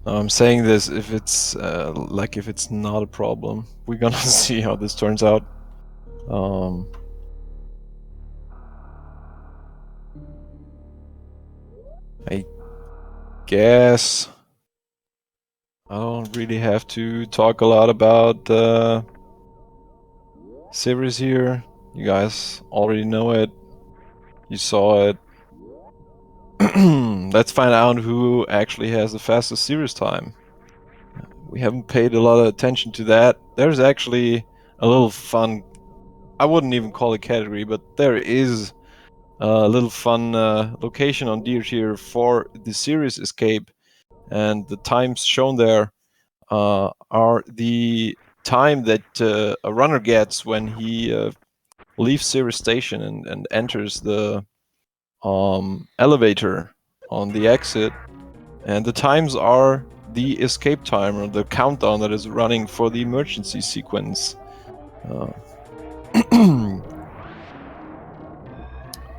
I'm saying this if it's if it's not a problem. We're gonna see how this turns out. I guess I don't really have to talk a lot about the series here. You guys already know it. You saw it. Let's find out who actually has the fastest series time. We haven't paid a lot of attention to that. There's actually a little fun, I wouldn't even call it category, but there is a little fun location on Deer Tier for the series escape, and the times shown there are the time that a runner gets when he leaves Sirius Station and enters the elevator on the exit, and the times are the escape timer, the countdown that is running for the emergency sequence.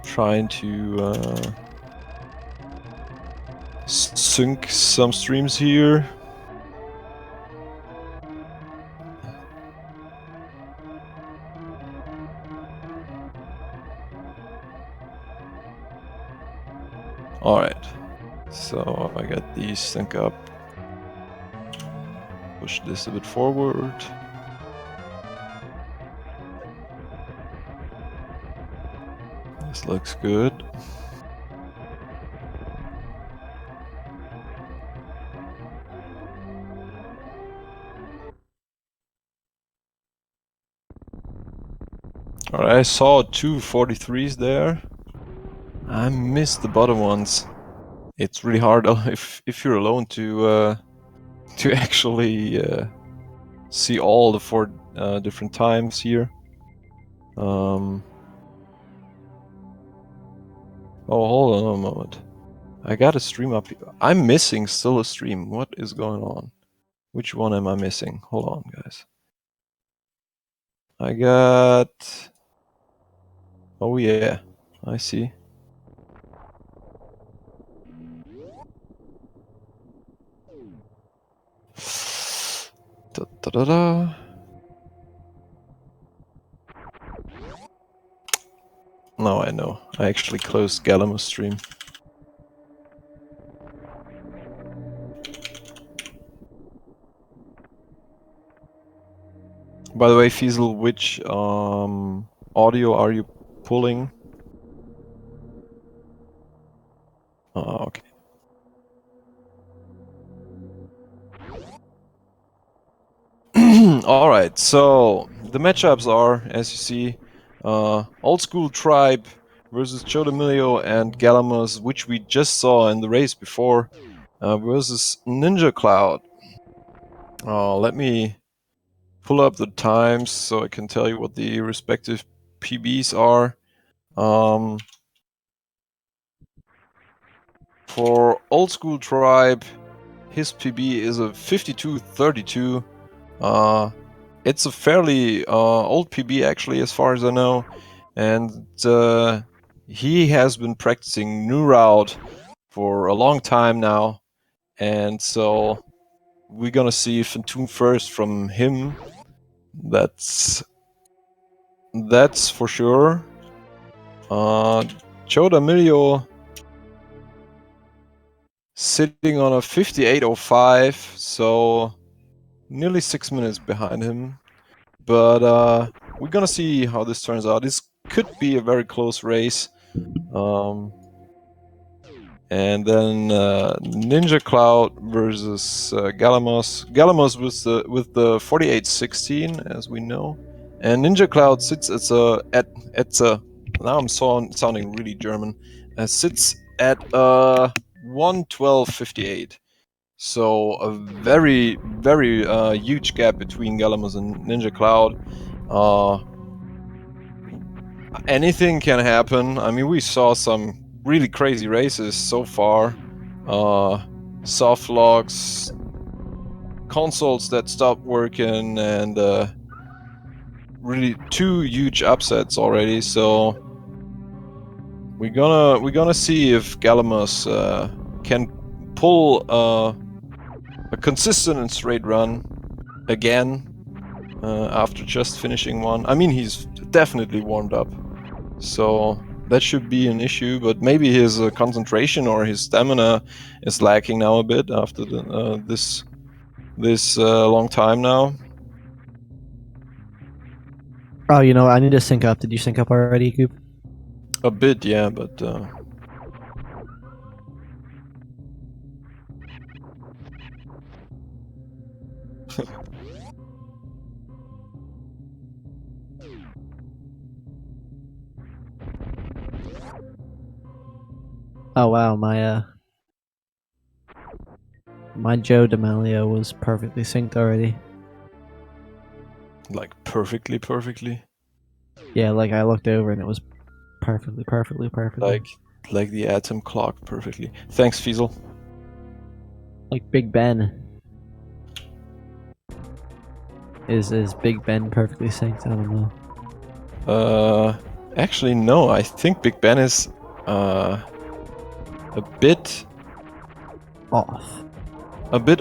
Trying to sync some streams here. Alright, so I got these sync up. Push this a bit forward. This looks good. Alright, I saw two 43s there. I missed the bottom ones. It's really hard if you're alone to actually see all the four different times here. Oh, hold on a moment. I got a stream up here. I'm missing still a stream. What is going on? Which one am I missing? Hold on, guys. I got... Oh yeah, I see. Da, da, da, da. No, I know. I actually closed Galamoz stream. By the way, Fiesel, which audio are you pulling? Oh, okay. Alright, so the matchups are, as you see, OldSchooLTribe versus JoeDamillio and Galamoz, which we just saw in the race before, versus Ninja Cloud. Let me pull up the times so I can tell you what the respective PBs are. For OldSchooLTribe, his PB is a 52.32. It's a fairly old PB actually, as far as I know, and he has been practicing New Route for a long time now, and so we're gonna see Phantom first from him. That's for sure. JoeDamillio sitting on a 58.05, so nearly 6 minutes behind him. But we're gonna see how this turns out. This could be a very close race. And then Ninja Cloud versus Galamoz. Galamoz with the 48.16, as we know, and Ninja Cloud sits at a now I'm sounding really German. Sits at 112.58. So a very huge gap between Galamoz and Ninja Cloud. Anything can happen. I mean, we saw some really crazy races so far. Soft locks, consoles that stopped working, and really two huge upsets already. So we're gonna see if Galamoz can pull a consistent and straight run again after just finishing one. I mean, he's definitely warmed up, so that should be an issue. But maybe his concentration or his stamina is lacking now a bit after this long time now. Oh, you know, I need to sync up. Did you sync up already, Coop? A bit, yeah, but Oh wow, my JoeDamillio was perfectly synced already. like perfectly. Yeah, like I looked over and it was perfectly. Like the atom clock perfectly. Thanks, Fiesel. Like Big Ben. Is Big Ben perfectly synced? I don't know. Actually, no. I think Big Ben is a bit Off.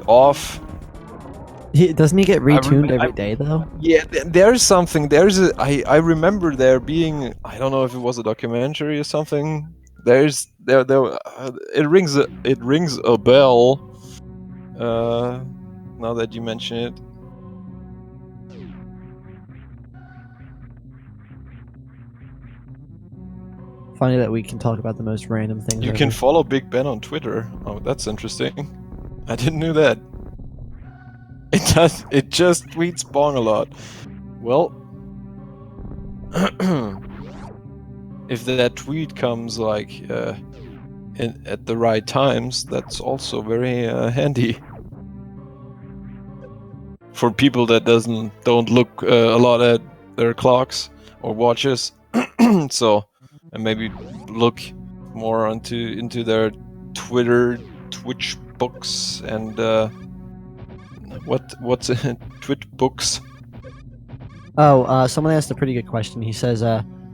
off. Doesn't he get retuned every day though? Yeah, there's something. I remember there being. I don't know if it was a documentary or something. There. It rings a bell. Now that you mention it. Funny that we can talk about the most random things. You can follow Big Ben on Twitter. Oh, that's interesting. I didn't know that. It does. It just tweets Bong a lot. Well, if that tweet comes like at the right times, that's also very handy for people that don't look a lot at their clocks or watches. So, and maybe look more into their Twitch books and what's it? Twitch books. Oh, someone asked a pretty good question. He says,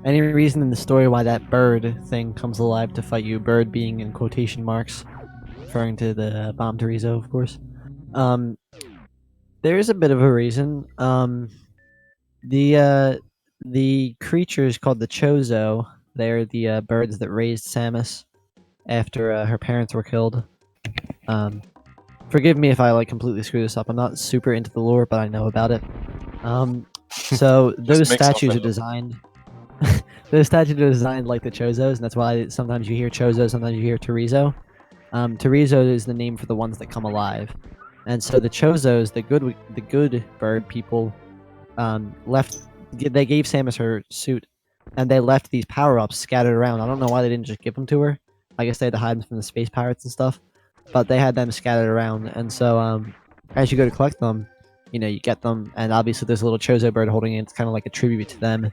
any reason in the story why that bird thing comes alive to fight you? Bird being in quotation marks, referring to the bomb Terizo, of course. There is a bit of a reason. The creatures called the Chozo. They're the birds that raised Samus after her parents were killed. Forgive me if I like completely screw this up. I'm not super into the lore, but I know about it. So those statues are designed. Those statues are designed like the Chozos, and that's why sometimes you hear Chozo, sometimes you hear Terizo. Terizo is the name for the ones that come alive, and so the Chozos, the good bird people, left. They gave Samus her suit, and they left these power ups scattered around. I don't know why they didn't just give them to her. I guess they had to hide them from the space pirates and stuff, but they had them scattered around. And so, as you go to collect them, you know you get them, and obviously there's a little Chozo bird holding it. It's kind of like a tribute to them. It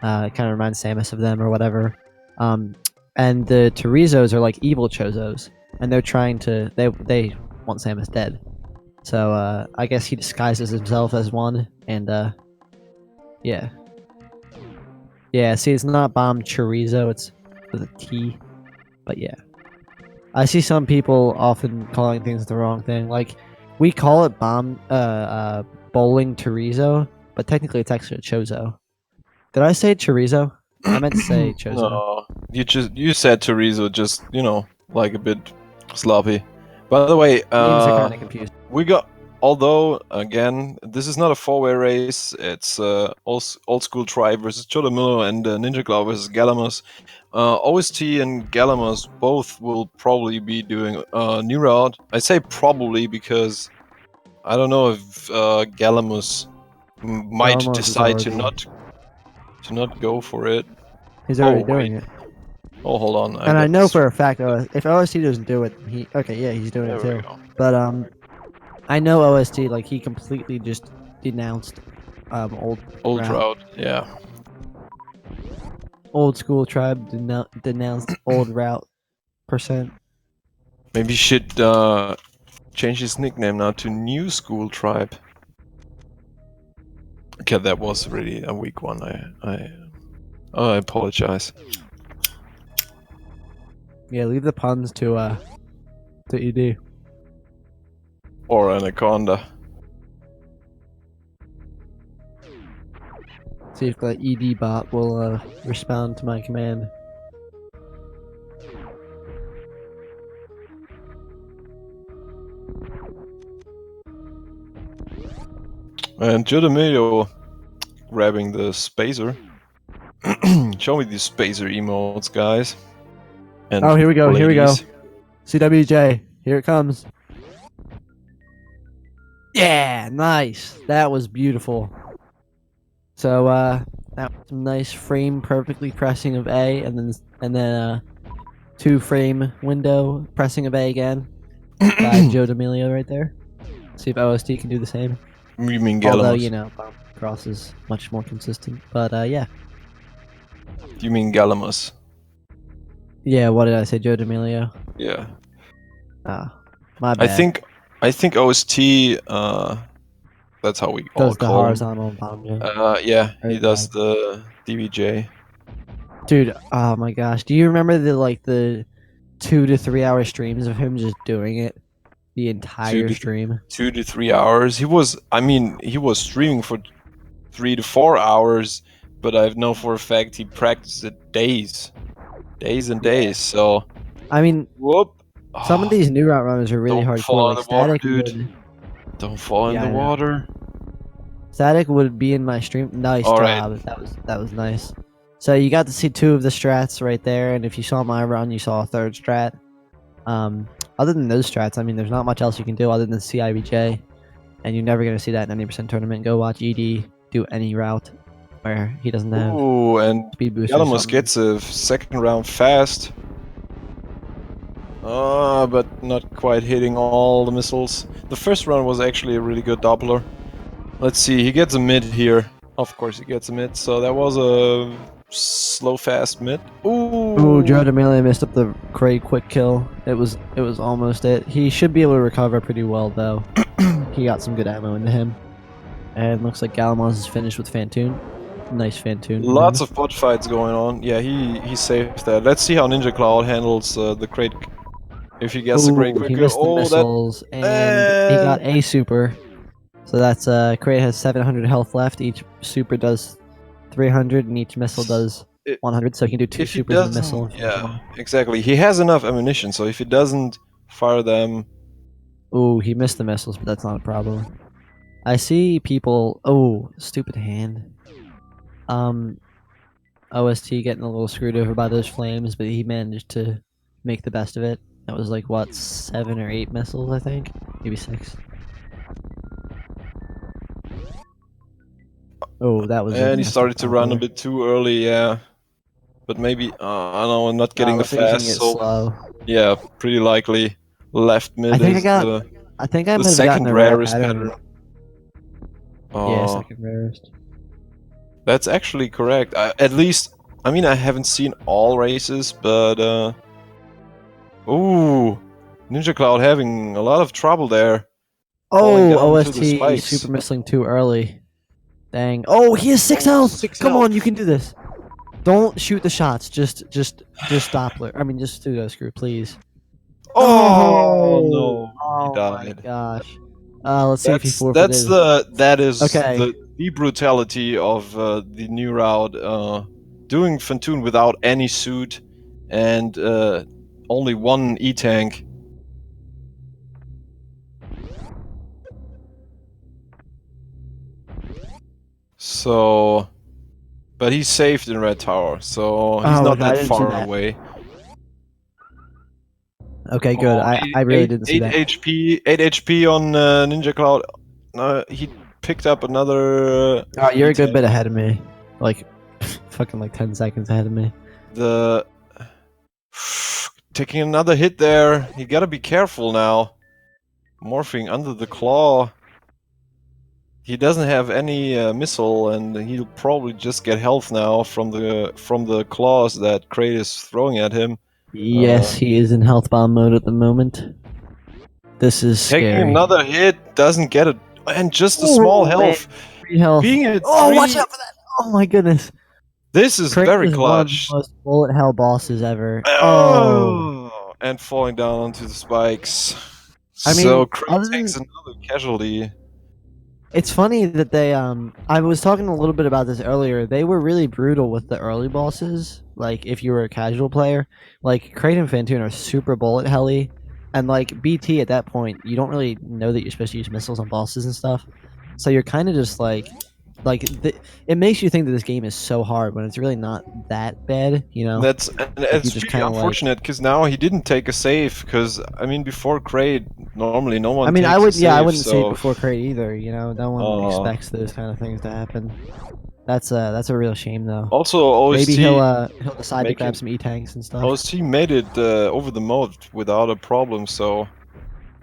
kind of reminds Samus of them or whatever. And the Terizos are like evil Chozos, and they're trying to they want Samus dead. So I guess he disguises himself as one, and yeah. See, it's not bomb chorizo; it's with a T. But yeah, I see some people often calling things the wrong thing. Like we call it bomb bowling chorizo, but technically it's actually a chozo. Did I say chorizo? I meant to say chozo. No, you said Terizo, just like a bit sloppy. By the way, Names are kind of confused. we got. Although again, this is not a four-way race. It's OldSchooLTribe versus JoeDamillio and Ninja Claw versus Galamoz. OST and Galamoz both will probably be doing a new route. I say probably because I don't know if Galamoz might Galamoz decide to not go for it. He's already doing it. Oh, hold on. And I know for a fact if OST doesn't do it, he's doing it too. But I know OST like he completely just denounced old route. Yeah. OldSchooLTribe denounced old route %. Maybe he should change his nickname now to New School Tribe. Okay, that was really a weak one. I apologize. Yeah, leave the puns to ED. Or Anaconda. See if the ED bot will respond to my command. And JoeDamillio grabbing the spacer. Show me these spacer emotes, guys. And oh, here we go. ladies. Here we go. CWJ. Here it comes. Yeah, nice. That was beautiful. So that was some nice frame perfectly pressing of A, and then 2-frame window pressing of A again by JoeDamillio right there. See if OST can do the same. You mean Galamoz? Although you know, cross is much more consistent. But yeah. You mean Galamoz? Yeah. What did I say, JoeDamillio? Yeah. Ah, my bad. I think OST. That's how we all does the call horizontal bottom jump. Yeah, he does the DVJ. Dude, oh my gosh, do you remember the 2 to 3 hour streams of him just doing it the entire stream? 2 to 3 hours. He was streaming for 3 to 4 hours, but I know for a fact he practiced it days and days. So I mean, whoop. Some of these new route runners are really hardcore. Fall like in the water, Static dude. Don't fall in the water. Static would be in my stream. Nice job. Right. That was nice. So you got to see 2 of the strats right there, and if you saw my run, you saw a 3rd strat. Other than those strats, I mean, there's not much else you can do other than CIBJ, and you're never gonna see that in 90% tournament. Go watch ED do any route where he doesn't have. Ooh, and speed boost. Galamoz gets a 2nd round fast. But not quite hitting all the missiles. The first run was actually a really good doubler. Let's see, he gets a mid here. Of course he gets a mid, so that was a slow fast mid. Ooh, JoeDamillio missed up the Craig quick kill. It was almost it. He should be able to recover pretty well though. He got some good ammo into him. And looks like Galamoz is finished with Fantoon. Nice Fantoon. Lots of bot fights going on. Yeah, he saved that. Let's see how Ninja Cloud handles the crate. If he gets a great quick he kill. missed the missiles, and he got a super. So that's Crate has 700 health left. Each super does 300, and each missile does 100. So he can do 2 supers and a missile. Yeah, exactly. He has enough ammunition, so if he doesn't fire them. Ooh, he missed the missiles, but that's not a problem. I see people. Oh, stupid hand. OST getting a little screwed over by those flames, but he managed to make the best of it. That was like, what, 7 or 8 missiles, I think? Maybe 6. Oh, that was... And he started to run a bit too early, yeah. But maybe, I don't know, I'm not getting the fast, so... slow. Yeah, pretty likely left mid I think is I think I the might have gotten second a rare rarest pattern. Yeah, second rarest. That's actually correct. At least, I mean, I haven't seen all races, but... Ooh, Ninja Cloud having a lot of trouble there. Oh, OST super missing too early. Dang. Oh, he has 6 health. Come on, you can do this. Don't shoot the shots. Just Doppler. I mean, just pseudo screw, please. Oh no, oh he died. My gosh. Let's see if he forfeited. That is the brutality of the new route. Doing Fantoon without any suit and only 1 E-tank. So, but he's saved in Red Tower, so he's not that far away. Okay, good. I really didn't see that. 8 HP on Ninja Cloud. He picked up another. Oh, you're a good bit ahead of me. Like, fucking like 10 seconds ahead of me. Taking another hit there. You gotta be careful now. Morphing under the claw. He doesn't have any missile, and he'll probably just get health now from the claws that Crate is throwing at him. Yes, he is in health bomb mode at the moment. This is scary. Taking another hit, doesn't get it, and just a small health. 3 health. Being at watch out for that! Oh my goodness. This is very clutch. One of the most bullet hell bosses ever. Oh, and falling down onto the spikes. I So mean, Craig other takes than another casualty. it's funny that they I was talking a little bit about this earlier. They were really brutal with the early bosses. Like if you were a casual player, like Kraid and Fantoon are super bullet helly, and like BT at that point, you don't really know that you're supposed to use missiles on bosses and stuff. So you're kind of just it makes you think that this game is so hard when it's really not that bad, you know? And Like you it's just really kind of like unfortunate because now he didn't take a save. Because I mean, before Kraid, normally no I one mean, takes a I save. wouldn't say it So, before Kraid either, you know? No one uh, expects those kind of things to happen. That's a real shame though. also Maybe he'll decide to grab making some E-tanks and stuff. OST made it over the moat without a problem. So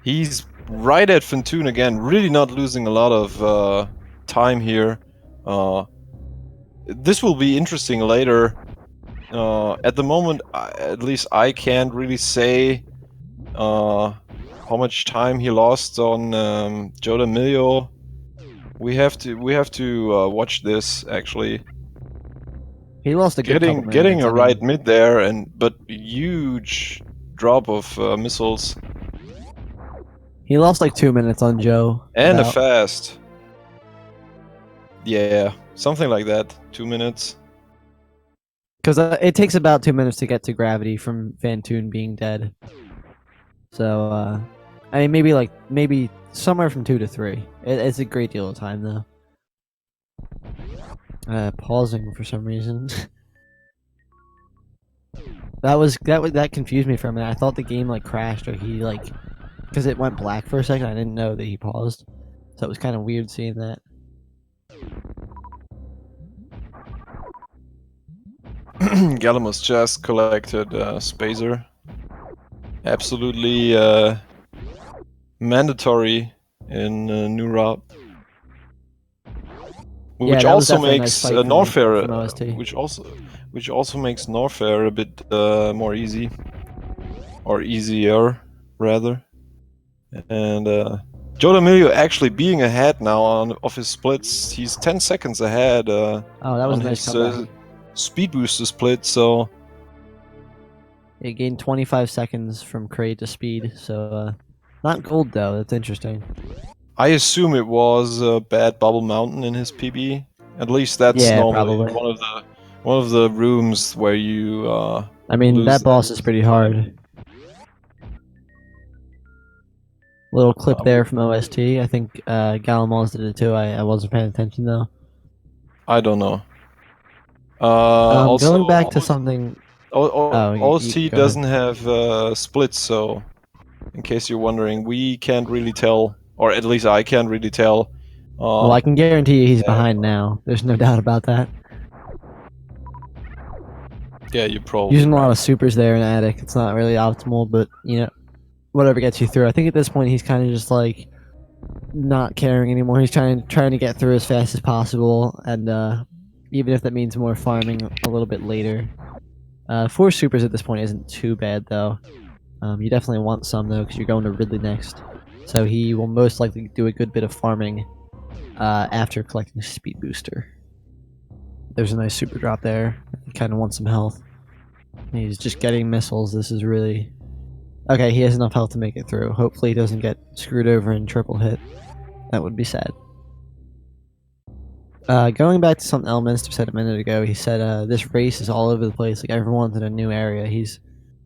he's right at Fantoon again. Really not losing a lot of time here. Uh, this will be interesting later. At the moment, at least I can't really say how much time he lost on JoeDamillio. We have to watch this actually. He lost a good couple Getting minutes. a I right mean, mid there, but huge drop of missiles he lost like 2 minutes on Joe. and a About fast. Yeah, something like that. 2 minutes. because it takes about 2 minutes to get to gravity from Fantoon being dead. So I mean, maybe somewhere from 2 to 3. It's a great deal of time though. Pausing for some reason. that confused me for a minute. I thought the game like crashed or he like because it went black for a second. I didn't know that he paused, so it was kind of weird seeing that. Galamoz just collected Spacer. Absolutely mandatory in New Route. Yeah, Which that was also definitely a nice makes fight Norfair, from OST. which also makes Norfair a bit more easy, or easier rather. And JoeDamillio actually being ahead now on of his splits. He's 10 seconds ahead Oh, that was on a nice his comeback. speed booster split. So It gained 25 seconds from Kraid to speed, so not gold though. That's interesting. I assume it was Bad Bubble Mountain in his PB. At least that's Yeah, normally probably. one of the rooms where you I mean, lose that boss is pretty hard. Little clip there from OST. I think Galamoz did it too. I wasn't paying attention though. I don't know. Also, Going back to something. Oh, OST go ahead. doesn't have splits, so in case you're wondering, we can't really tell, or at least I can't really tell. Well, I can guarantee you he's Yeah. behind now. There's no doubt about that. Yeah, you're probably Using a lot right. of supers there in Attic. It's not really optimal, but you know, whatever gets you through. I think at this point he's kind of just like not caring anymore. He's trying to get through as fast as possible, and even if that means more farming a little bit later. 4 supers at this point isn't too bad though. You definitely want some though because you're going to Ridley next, so he will most likely do a good bit of farming after collecting speed booster. There's a nice super drop there. He kind of wants some health. He's just getting missiles. This is really okay. He has enough health to make it through. Hopefully, he doesn't get screwed over and triple hit. That would be sad. Going back to something Elminster said a minute ago, he said this race is all over the place. Like everyone's in a new area. He's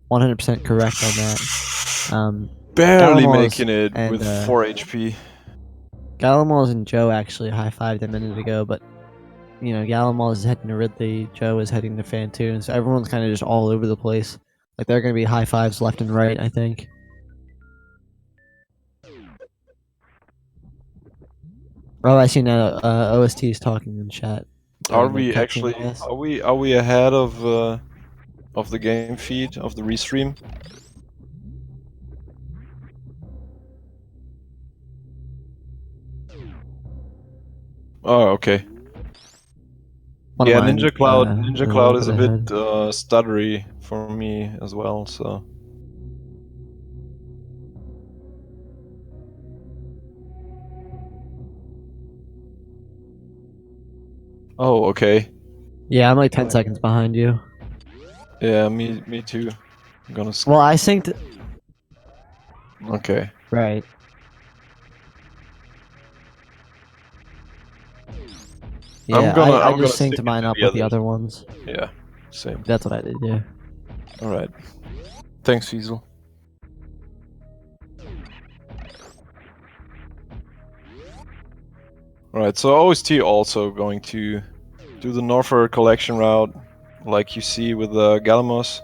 100% correct on that. Barely Galamoz making it and with 4 HP. Galamoz and Joe actually high-fived a minute ago, but you know, Galamoz is heading to Ridley, Joe is heading to Fantoon, so everyone's kind of just all over the place. Like they're going to be high fives left and right, I think. Oh, I see now. OST is talking in chat. Are During the we cutscene, actually? I guess. Are we ahead of the game feed of the restream? Oh, okay. One Yeah, of mine Ninja is a little Cloud is bit a bit ahead. stuttery for me as well. So. Oh, okay. Yeah, I'm like 10 seconds behind you. Yeah, me too. I'm gonna. Well, I synced. Okay. Right. Yeah, I I'm gonna just stick synced it mine to up the with the others. other ones. Yeah, same. That's what I did, yeah. All right. Thanks, Fiesel. All right. So OST also going to do the Norfer collection route, like you see with Galamoz.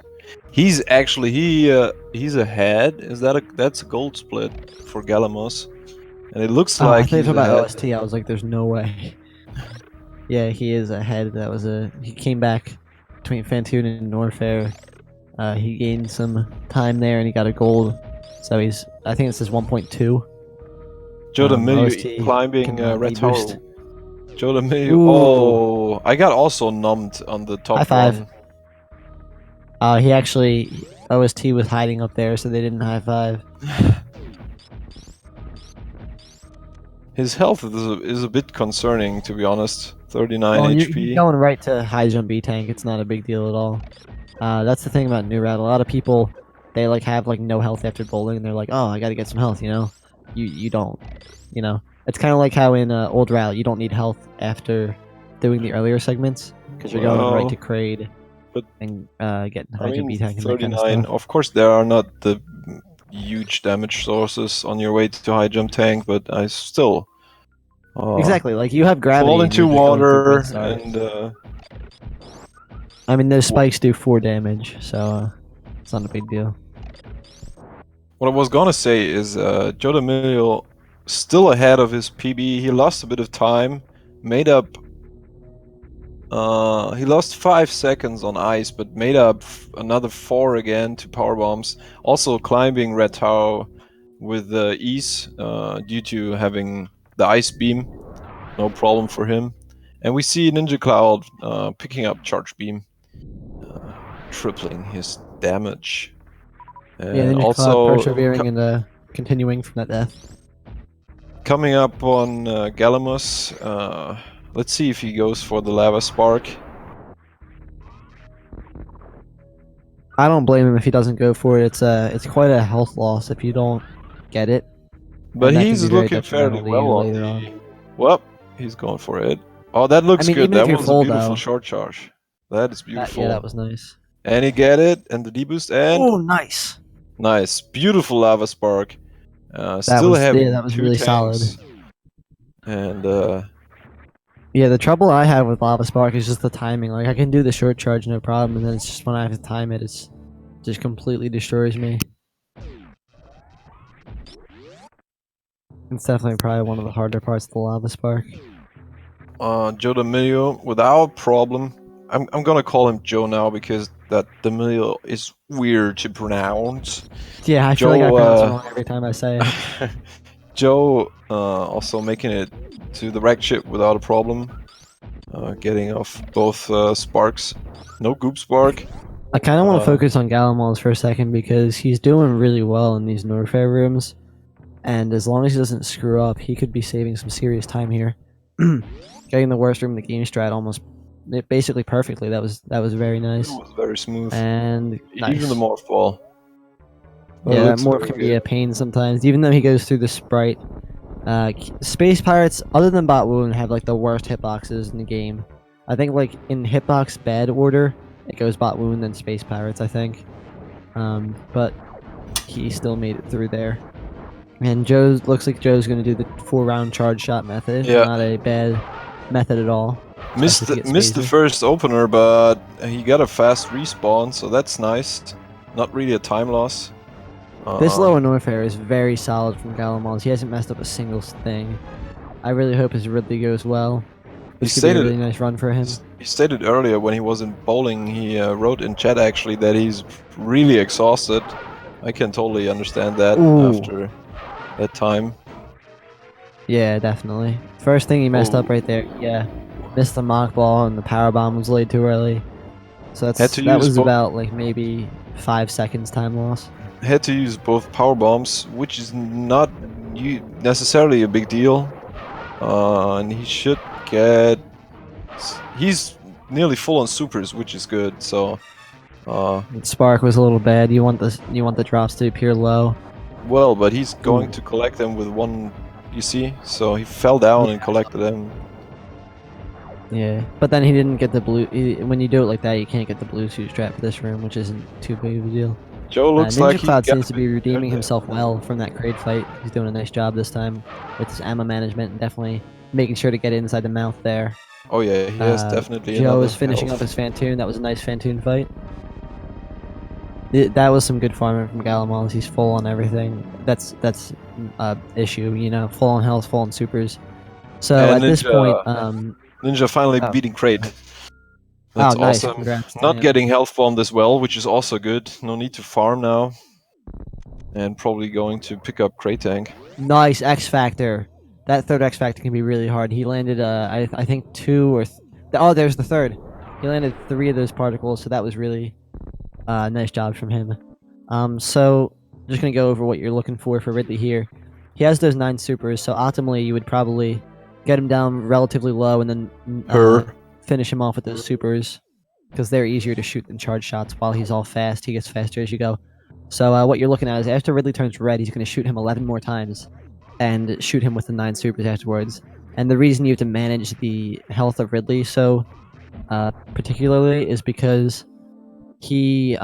He's actually he's ahead. That's a gold split for Galamoz, and it looks Oh, I like thought you he's were talking about ahead. OST. I was like, there's no way. Yeah, he is ahead. He came back between Fantune and Norfair. He gained some time there and he got a gold. So I think it says 1.2. JoeDamillio OST climbing can Red boost. Tower. JoeDamillio. Ooh, Oh, I got also numbed on the high top five. run. He actually, OST was hiding up there, so they didn't high five. His health is a bit concerning, to be honest. 39 Oh, he's HP. going right to high jump B tank. It's not a big deal at all. That's the thing about New Rat. A lot of people, they like have like no health after bowling, and they're like, oh, I gotta get some health, you know? You don't, you know? It's kind of like how in Old Rat, you don't need health after doing the earlier segments, because you're going right to Well, Kraid but and getting I high jump mean, B tank and that kind of 39. stuff. Of course, there are not the huge damage sources on your way to high jump tank, but I still Exactly, like you have fall gravity and into you're just going through water breath stars. and I mean, those spikes do 4 damage, so it's not a big deal. what I was gonna say is JoeDamillio still ahead of his PB. He lost a bit of time, made up. He lost 5 seconds on ice, but made up another 4 again to power bombs. Also climbing Red Tower with ease due to having the ice beam. No problem for him. And we see Ninja Cloud picking up Charge Beam, tripling his damage. Yeah, And Ninja Cloud also persevering and continuing from that death. coming up on Galamoz. Let's see if he goes for the Lava Spark. I don't blame him if he doesn't go for it. It's quite a health loss if you don't get it, But and that can be he's very looking fairly detrimental to well you on later on. the... Well, he's going for it. Oh, that I looks mean, good. even That if you're was a full beautiful though, short charge. That is yeah, that beautiful. was nice. And he get it, and the deboost, and Oh, nice. nice. Beautiful Lava Spark. That Still was having that was 2 really solid. tanks. And Yeah, the trouble I have with Lava Spark is just the timing. Like I can do the short charge no problem, and then it's just when I have to time it, it's just completely destroys me. It's definitely probably one of the harder parts of the Lava Spark. JoeDamillio, without problem. I'm gonna call him Joe now because that D'Amelio is weird to pronounce. Yeah, I feel like I pronounce it wrong every time I say it. Joe also making it to the wreck ship without a problem. Getting off both sparks. No goop spark. I kind of want to focus on Galamoz for a second because he's doing really well in these Norfair rooms, and as long as he doesn't screw up, he could be saving some serious time here. Getting the worst room in the game strat basically perfectly. That was very nice. It was very smooth. And nice. Even the morph ball. Yeah, that morph can be a pain sometimes, even though he goes through the sprite. Space Pirates, other than Bot Wound, have like the worst hitboxes in the game. I think like in hitbox bad order, it goes Bot Wound then Space Pirates, I think. But he still made it through there. And looks like Joe's going to do the 4-round charge shot method. Yeah. Not a bad method at all. Missed the first opener, but he got a fast respawn, so that's nice. Not really a time loss. This lower Norfair is very solid from Galamoz. He hasn't messed up a single thing. I really hope his Ridley goes well. This could be a really nice run for him. He stated earlier when he was in bowling, he wrote in chat actually that he's really exhausted. I can totally understand that after that time. Yeah, definitely. First thing he messed up right there. Yeah, missed the mock ball and the power bomb was laid too early. So that was about like maybe 5 seconds time loss. Had to use both power bombs, which is not necessarily a big deal. And he should get... He's nearly full on supers, which is good. So Spark was a little bad. You want the drops to appear low. well, but he's going to collect them with one, you see? So he fell down and collected them. Yeah, but then he didn't get the blue. When you do it like that, you can't get the blue suit strap for this room, which isn't too big of a deal. Joe looks Ninja like he Cloud got seems to be redeeming there. himself well from that crate fight. He's doing a nice job this time with his ammo management and definitely making sure to get it inside the mouth there. Oh yeah, he has definitely Joe another is finishing health. up his Fantoon. That was a nice Fantoon fight. That was some good farming from Galamoz. He's full on everything. That's issue, you know, full on health, full on supers. So And at this point, Ninja finally beating Crate. That's nice. awesome. Congrats to Not him. getting health bombed as well, which is also good. No need to farm now. And probably going to pick up Crate Tank. Nice X Factor. That third X Factor can be really hard. He landed, I think two or... oh, there's the third. He landed 3 of those particles, so that was really nice job from him. So just gonna go over what you're looking for Ridley here. He has those 9 supers, so optimally you would probably get him down relatively low and then finish him off with those supers, because they're easier to shoot than charge shots. While he's all fast, he gets faster as you go. So what you're looking at is after Ridley turns red, he's going to shoot him 11 more times and shoot him with the 9 supers afterwards. And the reason you have to manage the health of Ridley so particularly is because he,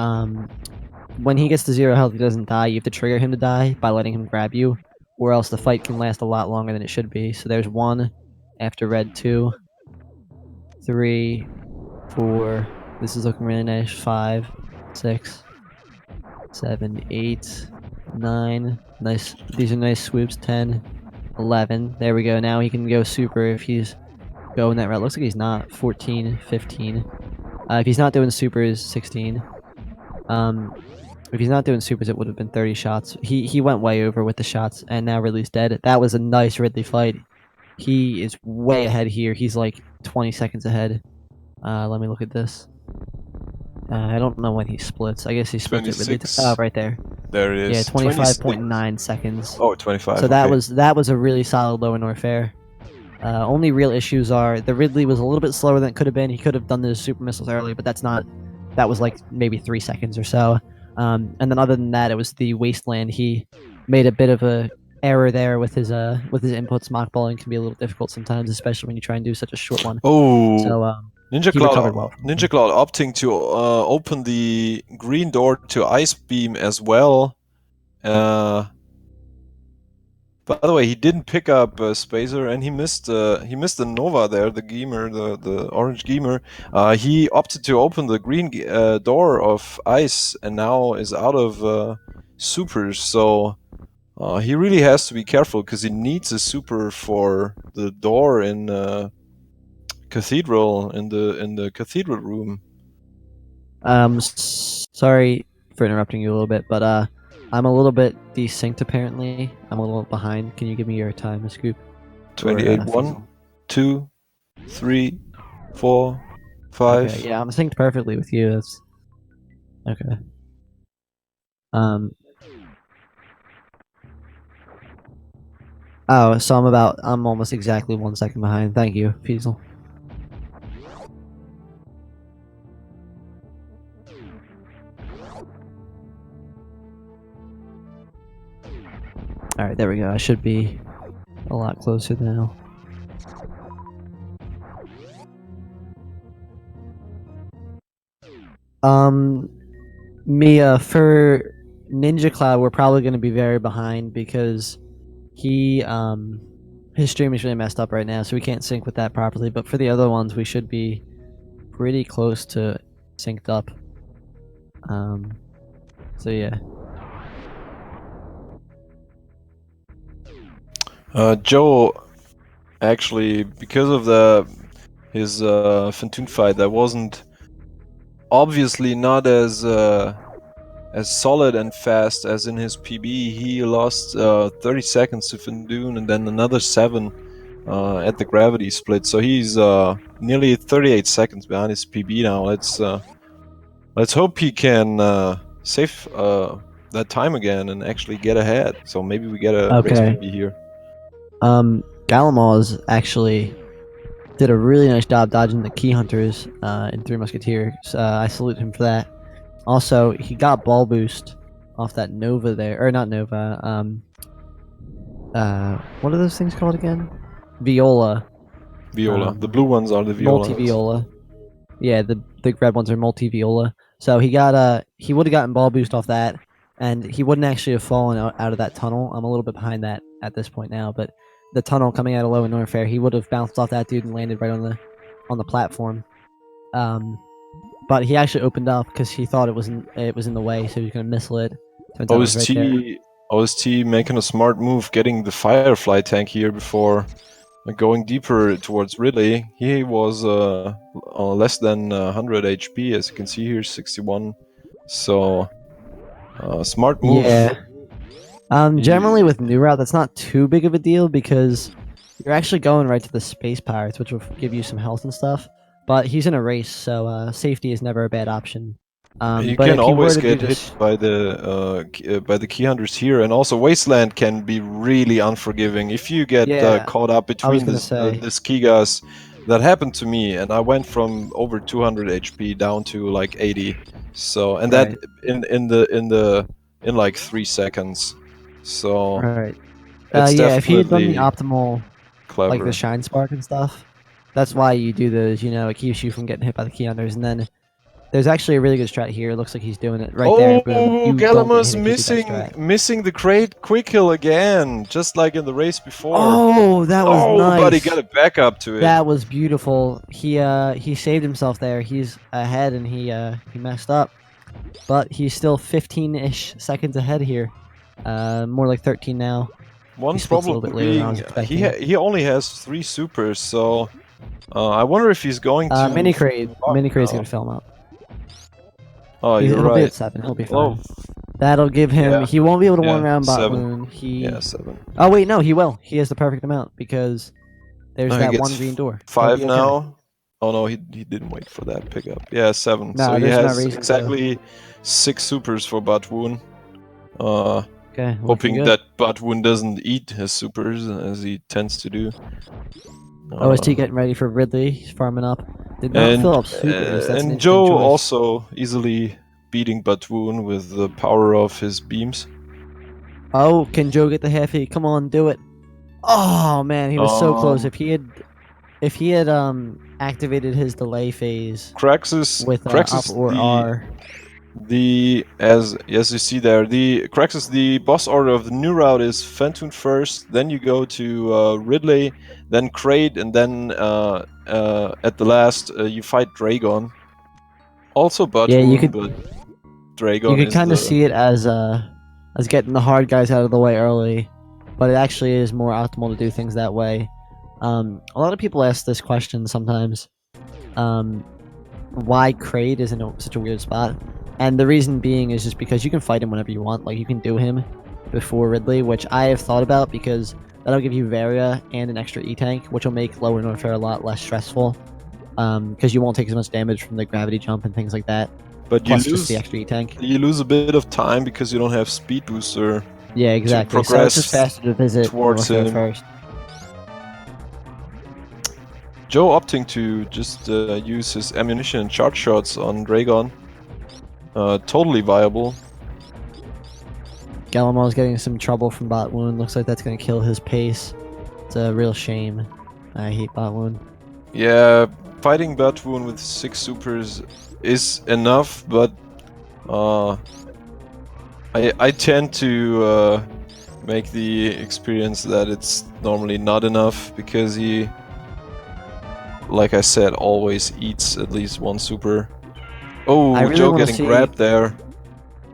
when he gets to 0 health, he doesn't die. You have to trigger him to die by letting him grab you, or else the fight can last a lot longer than it should be. So there's 1 after red, 2, 3, 4. This is looking really nice. 5, 6, 7, 8, 9. Nice. These are nice swoops. 10, 11. There we go. Now he can go super if he's going that route. Looks like he's not. 14, 15. If he's not doing supers, 16. If he's not doing supers, it would have been 30 shots. He went way over with the shots, and now Ridley's dead. That was a nice Ridley fight. He is way ahead here. He's like 20 seconds ahead. Let me look at this. I don't know when he splits. I guess he splits it really. Oh, right there. There it is. Yeah, 25.9 seconds. Oh, 25. So that was a really solid low and or fair. Only real issues are the Ridley was a little bit slower than it could have been. He could have done those super missiles early, but that's not. That was like maybe 3 seconds or so. And then other than that, it was the Wasteland. He made a bit of a error there with his inputs. Mockballing can be a little difficult sometimes, especially when you try and do such a short one. Oh. So Ninja Cloud opting to open the green door to Ice Beam as well. By the way, he didn't pick up Spacer, and he missed the Nova there, the Gamer, the orange Gamer. He opted to open the green door of Ice, and now is out of supers. So he really has to be careful because he needs a super for the door in Cathedral in the Cathedral room. Sorry for interrupting you a little bit, but I'm a little bit desynced apparently. I'm a little behind. Can you give me your time, Scoop? 28, 1, 2, 3, 4, 5. Okay, yeah, I'm synced perfectly with you. That's okay. Oh, so I'm almost exactly 1 second behind. Thank you, Fiesel. Alright, there we go. I should be a lot closer now. Mia, for Ninja Cloud, we're probably going to be very behind because his stream is really messed up right now, so we can't sync with that properly. But for the other ones, we should be pretty close to synced up. So yeah. Joe, actually, because of his Fantoon fight, that wasn't obviously not as solid and fast as in his PB. He lost 30 seconds to Fantoon and then another 7 at the gravity split. So he's nearly 38 seconds behind his PB now. Let's hope he can save that time again and actually get ahead. So maybe we get a race PB here. Galamoz actually did a really nice job dodging the Key Hunters in 3 Musketeers. I salute him for that. Also, he got ball boost off that Nova there, or not Nova. What are those things called again? Viola. Viola. The blue ones are the violas. Multi-viola. Yeah, the red ones are multi-viola. So he would have gotten ball boost off that, and he wouldn't actually have fallen out of that tunnel. I'm a little bit behind that at this point now, but the tunnel coming out of low and north fair, he would have bounced off that dude and landed right on the platform. But he actually opened up because he thought it was in the way, so he was gonna missile it. Turns out it was right there. OST making a smart move, getting the Firefly tank here before going deeper towards Ridley. He was less than 100 HP, as you can see here, 61. So smart move. Yeah. Generally with new route, that's not too big of a deal because you're actually going right to the space pirates, which will give you some health and stuff. But he's in a race, so safety is never a bad option. You but can if he were always to get do hit this, by the key hunters here, and also Wasteland can be really unforgiving if you get Yeah, caught up I was between gonna this say. this key gas. That happened to me, and I went from over 200 HP down to like 80. So, and that Right. in like 3 seconds. So Right. it's Yeah, if he had done the definitely optimal, like the clever. shine spark and stuff, that's why you do those. You know, it keeps you from getting hit by the key hunters, and then there's actually a really good strat here. It looks like he's doing it right there. Boom. Oh, You don't get Galamoz hit if you do that strat. missing the crate quick kill again, just like in the race before. Oh, that was Oh, but he nice. got it back up to it. That was beautiful. He saved himself there. He's ahead and he messed up, but he's still 15-ish seconds ahead here. More like 13 now. One He splits a problem little bit later than I was being expecting. he only has 3 supers, so I wonder if he's going to Mini crate is now. gonna fill him up. Oh, you're He'll be right. at 7. He'll be Oh, fine. That'll give him. yeah, He won't be able to yeah, one round bot 7. wound. Yeah, 7. Oh wait, no, he will. He has the perfect amount because there's He that gets one green door. He'll 5 be okay. now. Oh no, he didn't wait for that pickup. Yeah, 7. No, So he there's no has reason exactly 6 supers for Batwoon. Okay, Hoping good. that Batwoon doesn't eat his supers as he tends to do. OST getting ready for Ridley. He's farming up. Did not fill up supers. That's an and interesting Joe choice. also easily beating Batwoon with the power of his beams. Oh, can Joe get the half E? Come on, do it. Oh man, he was so close. If he had activated his delay phase with up or R. As you see there, the boss order of the new route is Fentoon first, then you go to Ridley, then Kraid, and then at the last you fight Dragon. Also Batwoon, but Dragon. You could kind of see it as getting the hard guys out of the way early, but it actually is more optimal to do things that way. A lot of people ask this question sometimes. Why Kraid is in such a weird spot? And the reason being is just because you can fight him whenever you want. Like, you can do him before Ridley, which I have thought about because that'll give you Varia and an extra E-Tank, which will make Lower Norfair a lot less stressful. Because you won't take as much damage from the gravity jump and things like that. But plus just the extra E-Tank. You lose a bit of time because you don't have Speed Booster. Yeah, exactly. So it's just faster to visit Norfair first. Joe opting to just use his ammunition and charge shots on Dragon. Totally viable. Galamoz getting some trouble from bot wound. Looks like that's going to kill his pace. It's a real shame. I hate bot wound. Yeah, fighting bot wound with 6 supers is enough, but I tend to make the experience that it's normally not enough because he, like I said, always eats at least 1 super. Oh, really Joe getting grabbed there.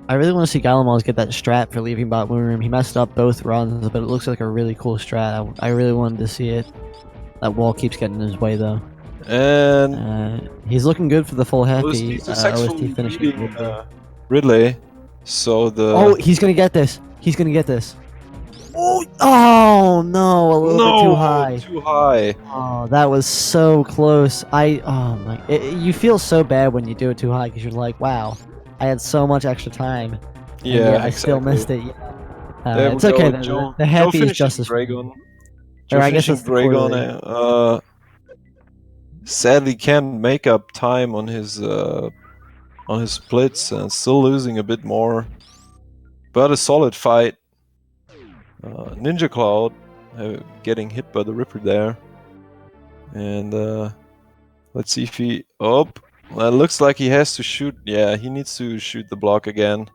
I really want to see Galamoz get that strat for leaving bot wound room. He messed up both runs, but it looks like a really cool strat. I really wanted to see it. That wall keeps getting in his way though. And he's looking good for the full happy OST finish. Ridley. So he's gonna get this. He's gonna get this. Oh no, a little bit too high. Too high. Oh, that was so close. You feel so bad when you do it too high because you're like, wow, I had so much extra time. Yeah, I still missed it. It's okay. The happy is just as Dragon. Or I guess it's Dragon. Sadly, can't make up time on his splits and still losing a bit more. but a solid fight. Ninja Cloud getting hit by the Ripper there. And let's see if he... Oh, well, it looks like he has to shoot. Yeah, he needs to shoot the block again.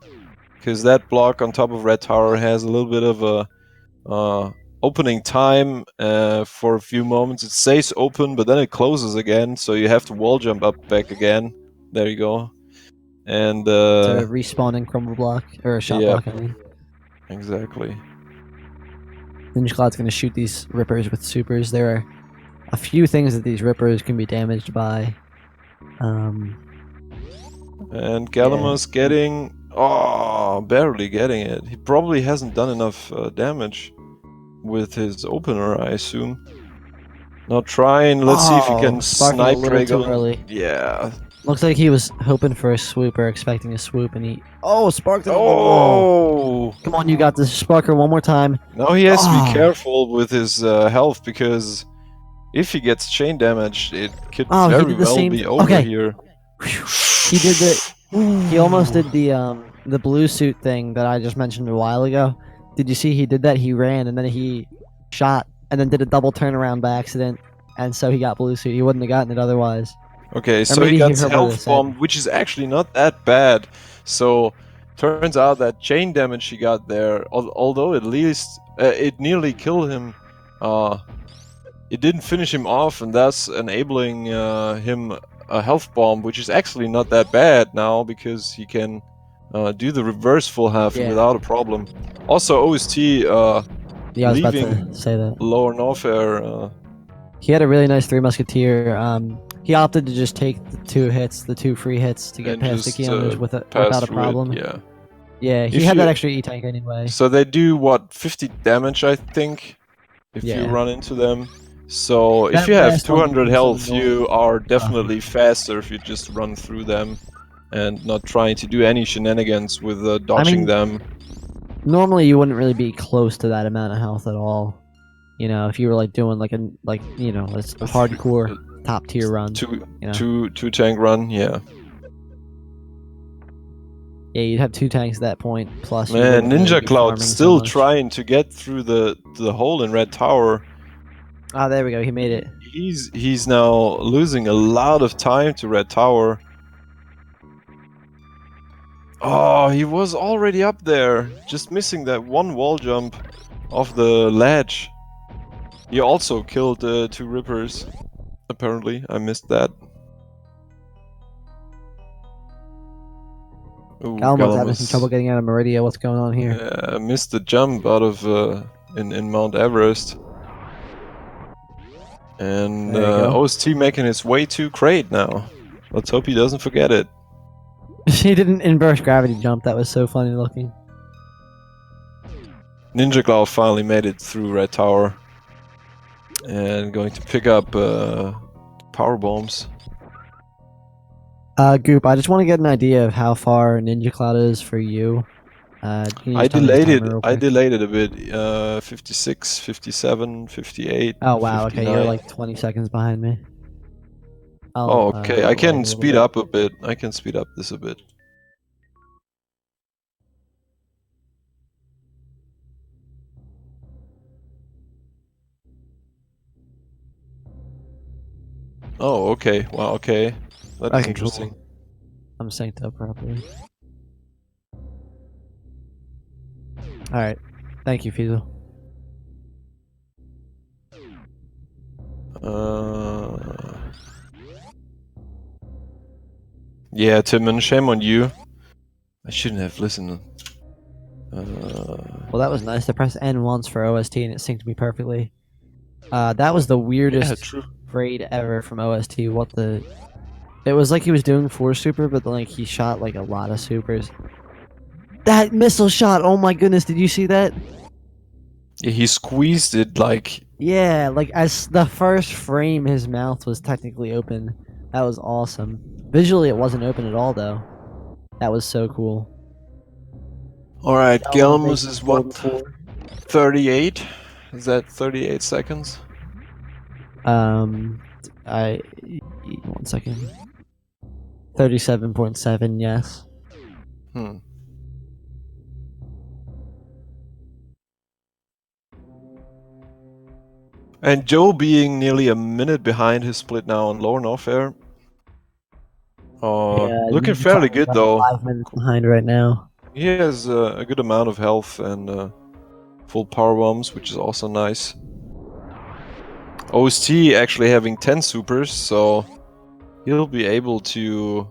Because that block on top of Red Tower has a little bit of a opening time for a few moments. It stays open, but then it closes again, so you have to wall jump up back again. There you go. And to respawn and crumble block, or a shot block, I mean. Exactly. Ninja Cloud's going to shoot these Rippers with supers. There are a few things that these Rippers can be damaged by. And Galamoz getting... Oh, barely getting it. He probably hasn't done enough damage with his opener, I assume. Now trying, let's see if he can snipe Dragon. Yeah. Looks like he was hoping for a swoop or expecting a swoop, and he... Oh, sparked it! Oh! Come on, you got this Sparker one more time. Now he has to be careful with his health, because if he gets chain damage, it could very well be over here. He did the... He almost did the blue suit thing that I just mentioned a while ago. Did you see he did that? He ran, and then he shot, and then did a double turnaround by accident, and so he got blue suit. He wouldn't have gotten it otherwise. Okay, so he got health bombed, which is actually not that bad. So turns out that chain damage he got there, although at least it nearly killed him, it didn't finish him off, and thus enabling him a health bomb, which is actually not that bad now, because he can do the reverse full half without a problem. Also, OST yeah, I was about leaving to say that. Lower Norfair. He had a really nice Three Musketeer. He opted to just take the two free hits to get past the Galamoz without a problem. Yeah, he had that extra E-tank anyway. So they do, what, 50 damage, I think, if you run into them. So if you have 200 health, you are definitely faster if you just run through them and not trying to do any shenanigans with dodging them. Normally you wouldn't really be close to that amount of health at all. You know, if you were like doing like a hardcore top tier run. Two tank run, yeah. Yeah, you'd have 2 tanks at that point. Plus, man, Ninja Cloud still trying to get through the hole in Red Tower. Ah, there we go. He made it. He's now losing a lot of time to Red Tower. Oh, he was already up there, just missing that one wall jump off the ledge. He also killed 2 Rippers. Apparently, I missed that. Galamoz having some trouble getting out of Meridia. What's going on here? Yeah, missed the jump out of in Mount Everest. And OST making his way to Crate now. Let's hope he doesn't forget it. He did an inverse gravity jump. That was so funny looking. Ninja Cloud finally made it through Red Tower. And going to pick up power bombs. Goop, I just want to get an idea of how far Ninja Cloud is for you. I delayed it a bit. 56, 57, 58. Oh wow, 59. okay, you're like 20 seconds behind me. Oh, okay, I can speed up a bit. I can speed up this a bit. Oh, okay. Wow, okay. That's interesting. Cool. I'm synced up properly. Alright. Thank you, Fiesel. Yeah, Timon, shame on you. I shouldn't have listened. Well, that was nice. I pressed N once for OST and it synced me perfectly. That was the weirdest raid ever from OST. What the... It was like he was doing 4 super, but like he shot like a lot of supers. That missile shot! Oh my goodness, did you see that? Yeah, he squeezed it like... Yeah, like as the first frame his mouth was technically open. That was awesome. Visually it wasn't open at all though. That was so cool. Alright, Galamoz is what? 38? Is that 38 seconds? 1 second. 37.7, yes. And Joe being nearly a minute behind his split now on Lower Norfair. Yeah, Looking Ninja fairly Cloud is good about though. 5 minutes behind right now. He has a good amount of health and full power bombs, which is also nice. OST actually having 10 supers, so he'll be able to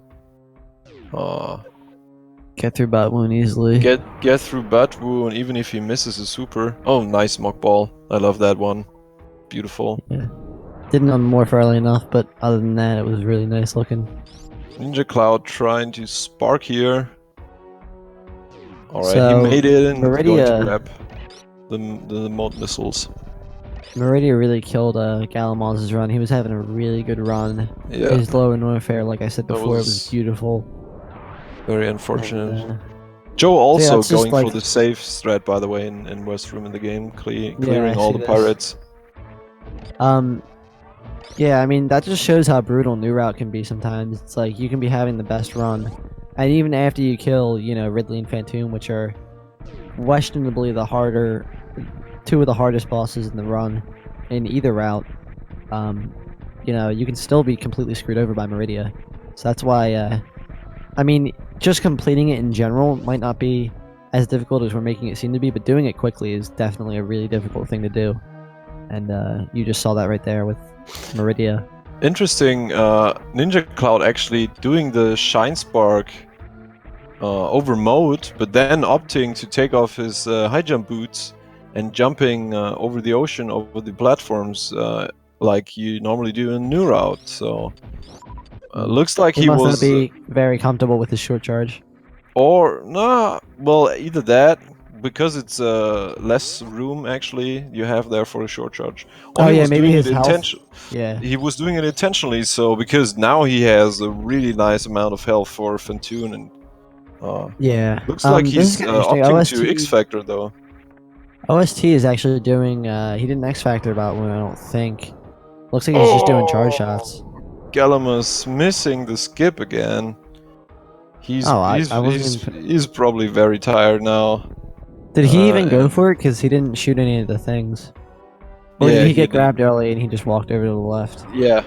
get through Bat Wound easily. Get through Bat Wound even if he misses a super. Oh, nice mock ball. I love that one. Beautiful. Yeah. Didn't unmorph early enough, but other than that, it was really nice looking. Ninja Cloud trying to spark here. Alright, so, he made it and going to Meridia, grab the mode missiles. Meridia really killed Galamoz's run. He was having a really good run. Yeah. His Lower Norfair, like I said before, was beautiful. Very unfortunate. And, Joe also so going for the safe strat, by the way, in West Room in the game, clearing all the this. pirates. Yeah, I mean, that just shows how brutal New Route can be sometimes. It's like, you can be having the best run, and even after you kill, Ridley and Phantom, which are questionably two of the hardest bosses in the run, in either route, you can still be completely screwed over by Meridia. So that's why, I mean, just completing it in general might not be as difficult as we're making it seem to be, but doing it quickly is definitely a really difficult thing to do. And you just saw that right there with Meridia. Interesting, Ninja Cloud actually doing the Shine Spark over mode, but then opting to take off his high jump boots and jumping over the ocean, over the platforms, like you normally do in New Route. So looks like he must not be very comfortable with his short charge. Or no, well, either that, because it's less room actually you have there for a short charge. Or he was maybe doing his it health. Yeah, he was doing it intentionally, so because now he has a really nice amount of health for Fentune, and yeah. looks like he's opting OST, to X Factor though. OST is actually doing. He didn't X Factor about one, I don't think. Looks like he's just doing charge shots. Galamoz missing the skip again. He's probably very tired now. Did he even go for it? Because he didn't shoot any of the things. Or did he get grabbed early and he just walked over to the left? Yeah,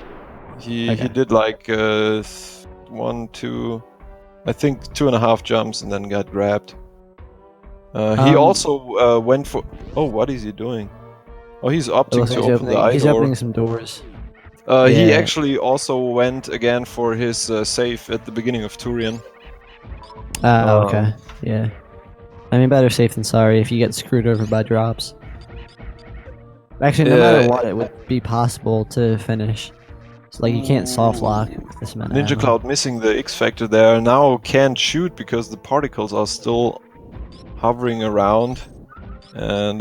he did like 1, 2, I think 2.5 jumps and then got grabbed. He also went for. Oh, what is he doing? Oh, he's opting to open the eye door. He's opening some doors. He actually also went again for his save at the beginning of Turian. Okay. Yeah. I mean, better safe than sorry if you get screwed over by drops. Actually, no matter what, it would be possible to finish. It's like you can't soft lock with this amount of Ninja Cloud missing the X Factor there. Now can't shoot because the particles are still hovering around. And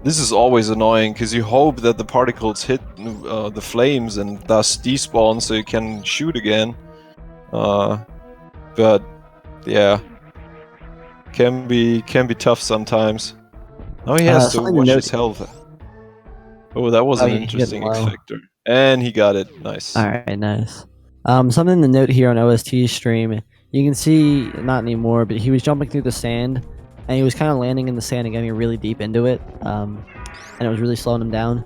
this is always annoying because you hope that the particles hit the flames and thus despawn so you can shoot again. But yeah, can be tough sometimes. Now he has to watch his health. Oh, that was an interesting X Factor. And he got it. Nice. Alright, nice. Something to note here on OST's stream. You can see, not anymore, but he was jumping through the sand. And he was kind of landing in the sand and getting really deep into it. And it was really slowing him down.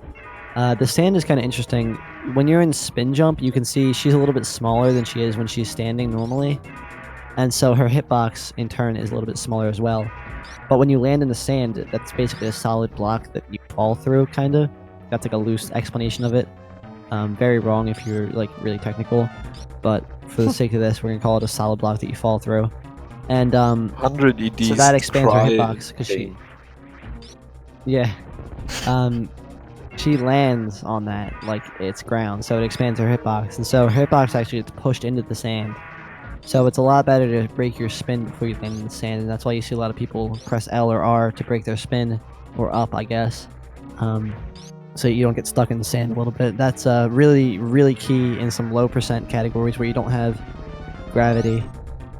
The sand is kind of interesting. When you're in spin jump, you can see she's a little bit smaller than she is when she's standing normally. And so her hitbox, in turn, is a little bit smaller as well. But when you land in the sand, that's basically a solid block that you fall through, kind of. That's like a loose explanation of it. Very wrong if you're like really technical. But for the sake of this, we're going to call it a solid block that you fall through. And 100 EDs, so that expands her hitbox because she, she lands on that like it's ground, so it expands her hitbox, and so her hitbox actually gets pushed into the sand. So it's a lot better to break your spin before you land in the sand, and that's why you see a lot of people press L or R to break their spin, or up, I guess, so you don't get stuck in the sand a little bit. That's really, really key in some low percent categories where you don't have gravity.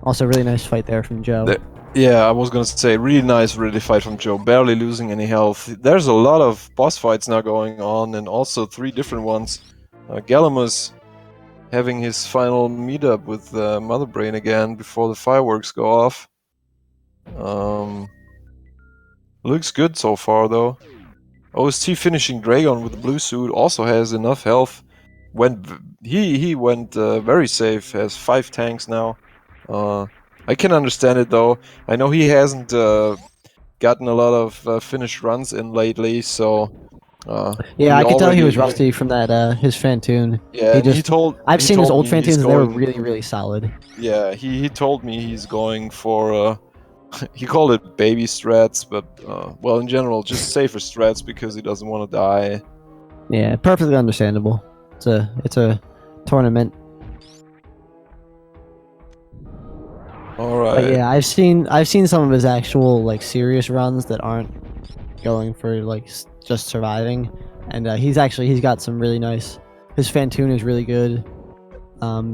Also, really nice fight there from Joe. Yeah, I was gonna say, really nice really fight from Joe, barely losing any health. There's a lot of boss fights now going on, and also 3 different ones. Galamoz having his final meetup with Mother Brain again before the fireworks go off. Looks good so far, though. OST finishing Dragon with the blue suit also has enough health. He went very safe. Has 5 tanks now. I can understand it though. I know he hasn't gotten a lot of finished runs in lately, so yeah, he I could tell he was already rusty from that his Fantoon. yeah. And I've he seen his told old me he's Fantoons and they were going. really, really solid. Yeah, he told me he's going for he called it baby strats, but well, in general, just safer strats because he doesn't want to die. Yeah, perfectly understandable. It's a tournament. All right. But yeah, I've seen some of his actual like serious runs that aren't going for like just surviving, and he's got some really nice. His Fantoon is really good.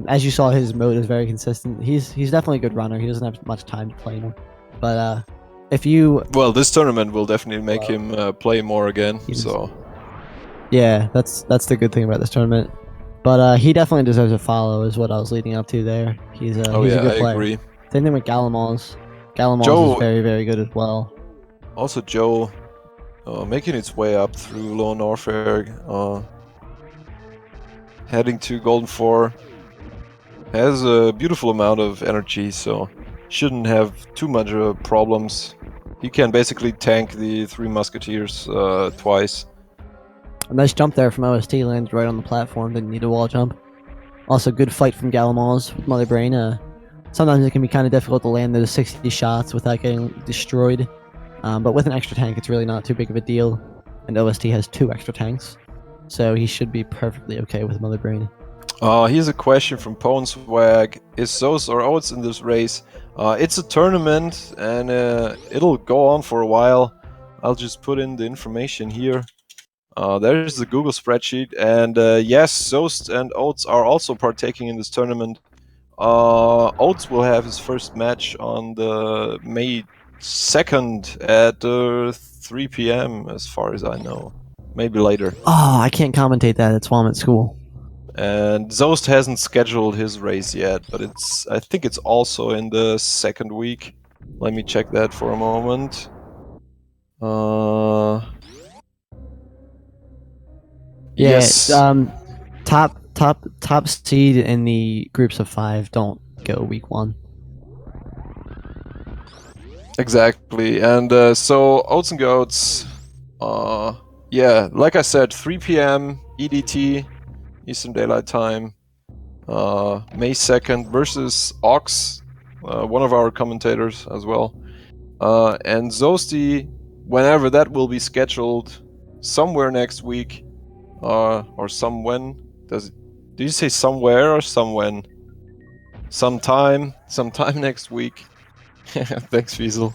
As you saw, his mode is very consistent. He's definitely a good runner. He doesn't have much time to play him, but if you this tournament will definitely make him play more again. So yeah, that's the good thing about this tournament. But he definitely deserves a follow, is what I was leading up to there. He's a good player. I agree. Same thing with Galamoz. Galamoz is very, very good as well. Also, Joe making its way up through Low Norfair, heading to Golden 4. Has a beautiful amount of energy, so shouldn't have too much problems. He can basically tank the 3 Musketeers twice. A nice jump there from OST, landed right on the platform, didn't need a wall jump. Also, good fight from Galamoz with Mother Brain. Sometimes it can be kind of difficult to land those 60 shots without getting destroyed. But with an extra tank, it's really not too big of a deal. And OST has 2 extra tanks, so he should be perfectly okay with Mother Brain. Here's a question from Pwn Swag. Is Zeus or Oats in this race? It's a tournament, and it'll go on for a while. I'll just put in the information here. There's the Google spreadsheet, and yes, Zeus and Oats are also partaking in this tournament. Oats will have his first match on the May 2nd at 3 p.m. as far as I know. Maybe later. Oh, I can't commentate that. It's while I'm at school. And Zost hasn't scheduled his race yet, but I think it's also in the 2nd week. Let me check that for a moment. Yes. Top seed in the groups of 5 don't go week 1. Exactly, and so Oats and Goats, yeah, like I said, 3 p.m. EDT, Eastern Daylight Time, May 2nd versus Ox, one of our commentators as well, and Zosti, whenever that will be scheduled, somewhere next week, or somewhen. Do you say somewhere or somewhen? Sometime next week. Thanks, Fiesel.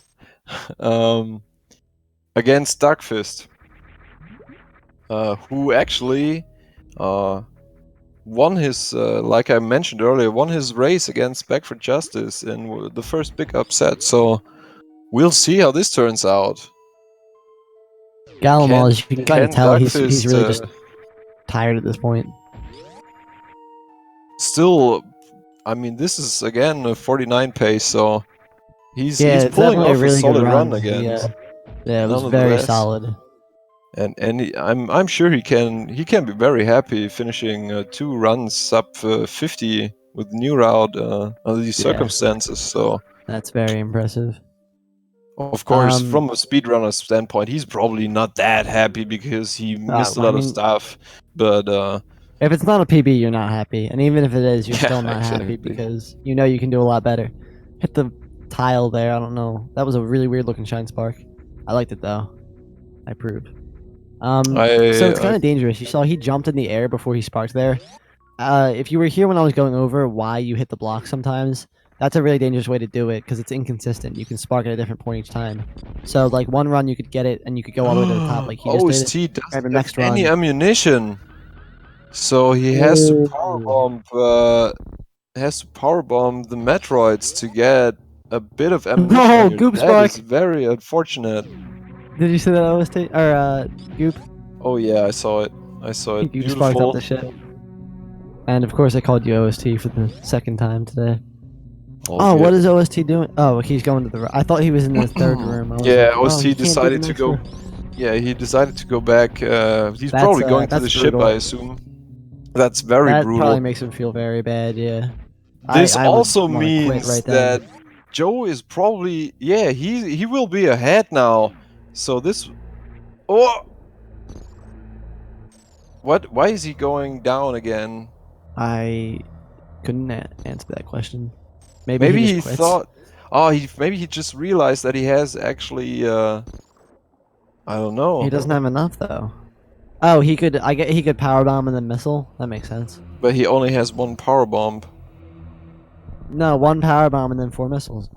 Against Darkfist, who actually won his, like I mentioned earlier, won his race against Back for Justice in the first big upset. So we'll see how this turns out. Galamoz, you can kind of tell he's really just tired at this point. Still, I mean, this is again a 49 pace, so he's pulling off a really solid good run again. Yeah, it was very solid. And I'm sure he can be very happy finishing 2 runs sub 50 with new route under these circumstances. So that's very impressive. Of course, from a speedrunner standpoint, he's probably not that happy because he missed a lot of stuff. But if it's not a PB, you're not happy, and even if it is, you're still not happy because you know you can do a lot better. Hit the tile there. I don't know. That was a really weird looking shine spark. I liked it though. I approve. So it's kind of dangerous. You saw he jumped in the air before he sparked there. If you were here when I was going over why you hit the block sometimes, that's a really dangerous way to do it because it's inconsistent. You can spark at a different point each time. So like one run you could get it and you could go all the way to the top like he just did. Doesn't have any ammunition, so he has to powerbomb the Metroids to get a bit of ammunition. No, Goop spark. That is very unfortunate. Did you see that OST or Goop? Oh yeah, I saw it. Goop sparked up the shit. And of course I called you OST for the 2nd time today. Oh, what is OST doing? Oh, he's going to the. I thought he was in the 3rd room. Yeah, OST decided to go Yeah, he decided to go back. He's That's, probably going to that's the ship, brutal. I assume. That's very That probably brutal. makes him feel very bad. Yeah, This I would also want to quit means right then. that Joe is probably, yeah, he will be ahead now. So this, oh, what? Why is he going down again? I couldn't answer that question. Maybe he Maybe just he quits. thought, oh, maybe he just realized that he has actually, I don't He know, doesn't have enough though. Oh, he could. I get. He could power bomb and then missile. That makes sense. but he only has one power bomb. No, one power bomb and then 4 missiles.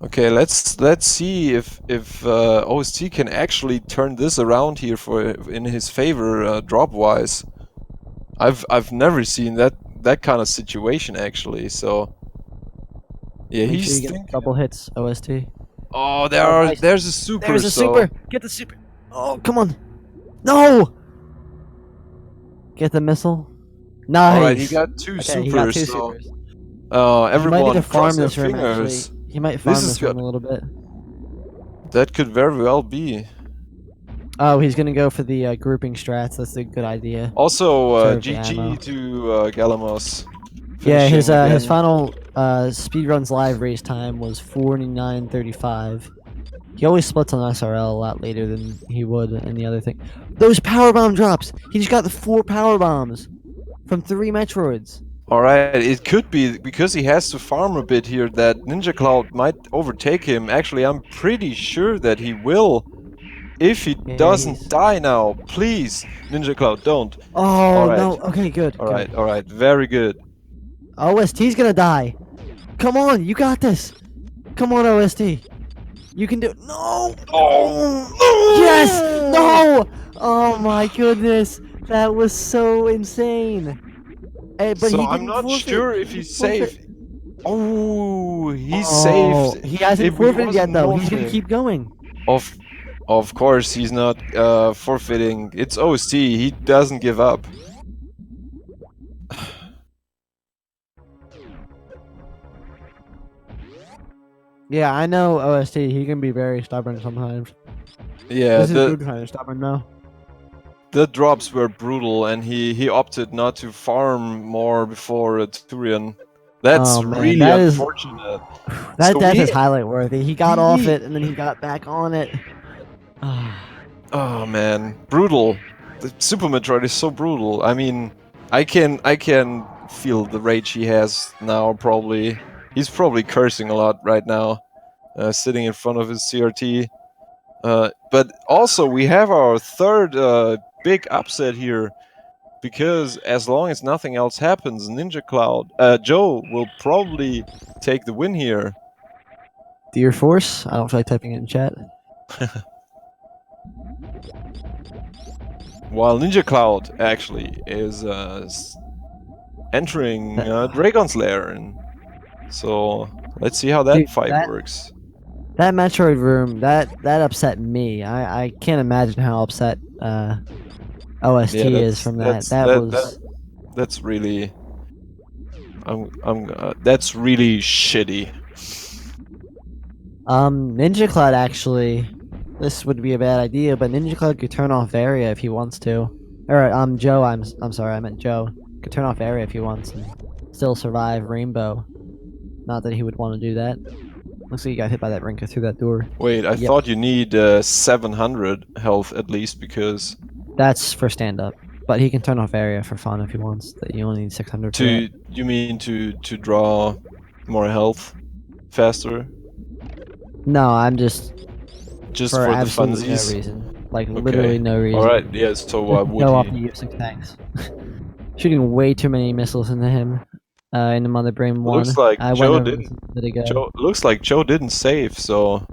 Okay, let's see if OST can actually turn this around here for in his favor, drop wise. I've never seen that kind of situation actually. So yeah, Make sure he's you get thinking. double hits. OST. Oh, Oh, nice. there's a super. There's a So super. Get the super. Oh, come on. No. Get the missile. all right, he Nice. got two Okay, he got supers. 2 So supers. He might need to everyone farm cross their this room actually. fingers. He might This farm is this room good. a little bit. That could very well be. Oh, he's gonna go for the grouping strats. That's a good idea. Also, Conserve the ammo. GG to Galamoz. Yeah, his Finishing final speedruns live race time was 49:35. He always splits on SRL a lot later than he would in the other thing. Those power bomb drops. He just got the 4 power bombs from 3 Metroids. Alright, it could be because he has to farm a bit here that Ninja Cloud might overtake him. Actually, I'm pretty sure that he will. If he Yeah, doesn't die now, please, Ninja Cloud, don't. Oh Alright, no. Okay, good. Good. alright, very good. OST's gonna die. Come on, you got this. Come on, OST. You can do it. No! Oh, No! Yes! No! Oh my goodness. That was so insane. But so he I'm didn't not forfeit. sure He if didn't he's forfeit. safe. Oh, he's Oh, saved. he hasn't If he forfeited yet wasn't though. He's gonna morphing. keep going. Of course, he's not forfeiting. It's OST. He doesn't give up. Yeah, I know OST. He can be very stubborn sometimes. Yeah, This is good kind of stubborn though. the drops were brutal, and he opted not to farm more before Turian. That's Oh man, really that is unfortunate. that So death is highlight worthy. He got off we it and then he got back on it. oh man, brutal. The Super Metroid is so brutal. I mean, I can feel the rage he has now. Probably he's probably cursing a lot right now, sitting in front of his CRT. But also we have our third big upset here, because as long as nothing else happens, Joe will probably take the win here. Dear Force, I don't feel like typing it in chat. While Ninja Cloud actually is entering Dragon's Lair, and so let's see how that Dude, fight works. That Metroid room, that upset me. I can't imagine how upset OST is from that. That's really that's really shitty. Ninja Cloud actually, this would be a bad idea, but Ninja Cloud could turn off area if he wants to. Or Joe, I'm sorry, I meant Joe. Could turn off area if he wants and still survive Rainbow. Not that he would want to do that. Looks like he got hit by that Rinker through that door. Wait, I thought you need 700 health at least, because that's for stand up. But he can turn off area for fun if he wants. That you only need 600 for that. You mean to draw more health faster? No, I'm just for the absolutely funsies. no reason. Like literally no reason. Alright, yes, so why would go off he? the U6 tanks. Shooting way too many missiles into him. In the Mother Brain 1. Looks like I Joe went over didn't. this a bit ago. Looks like Joe didn't save, so.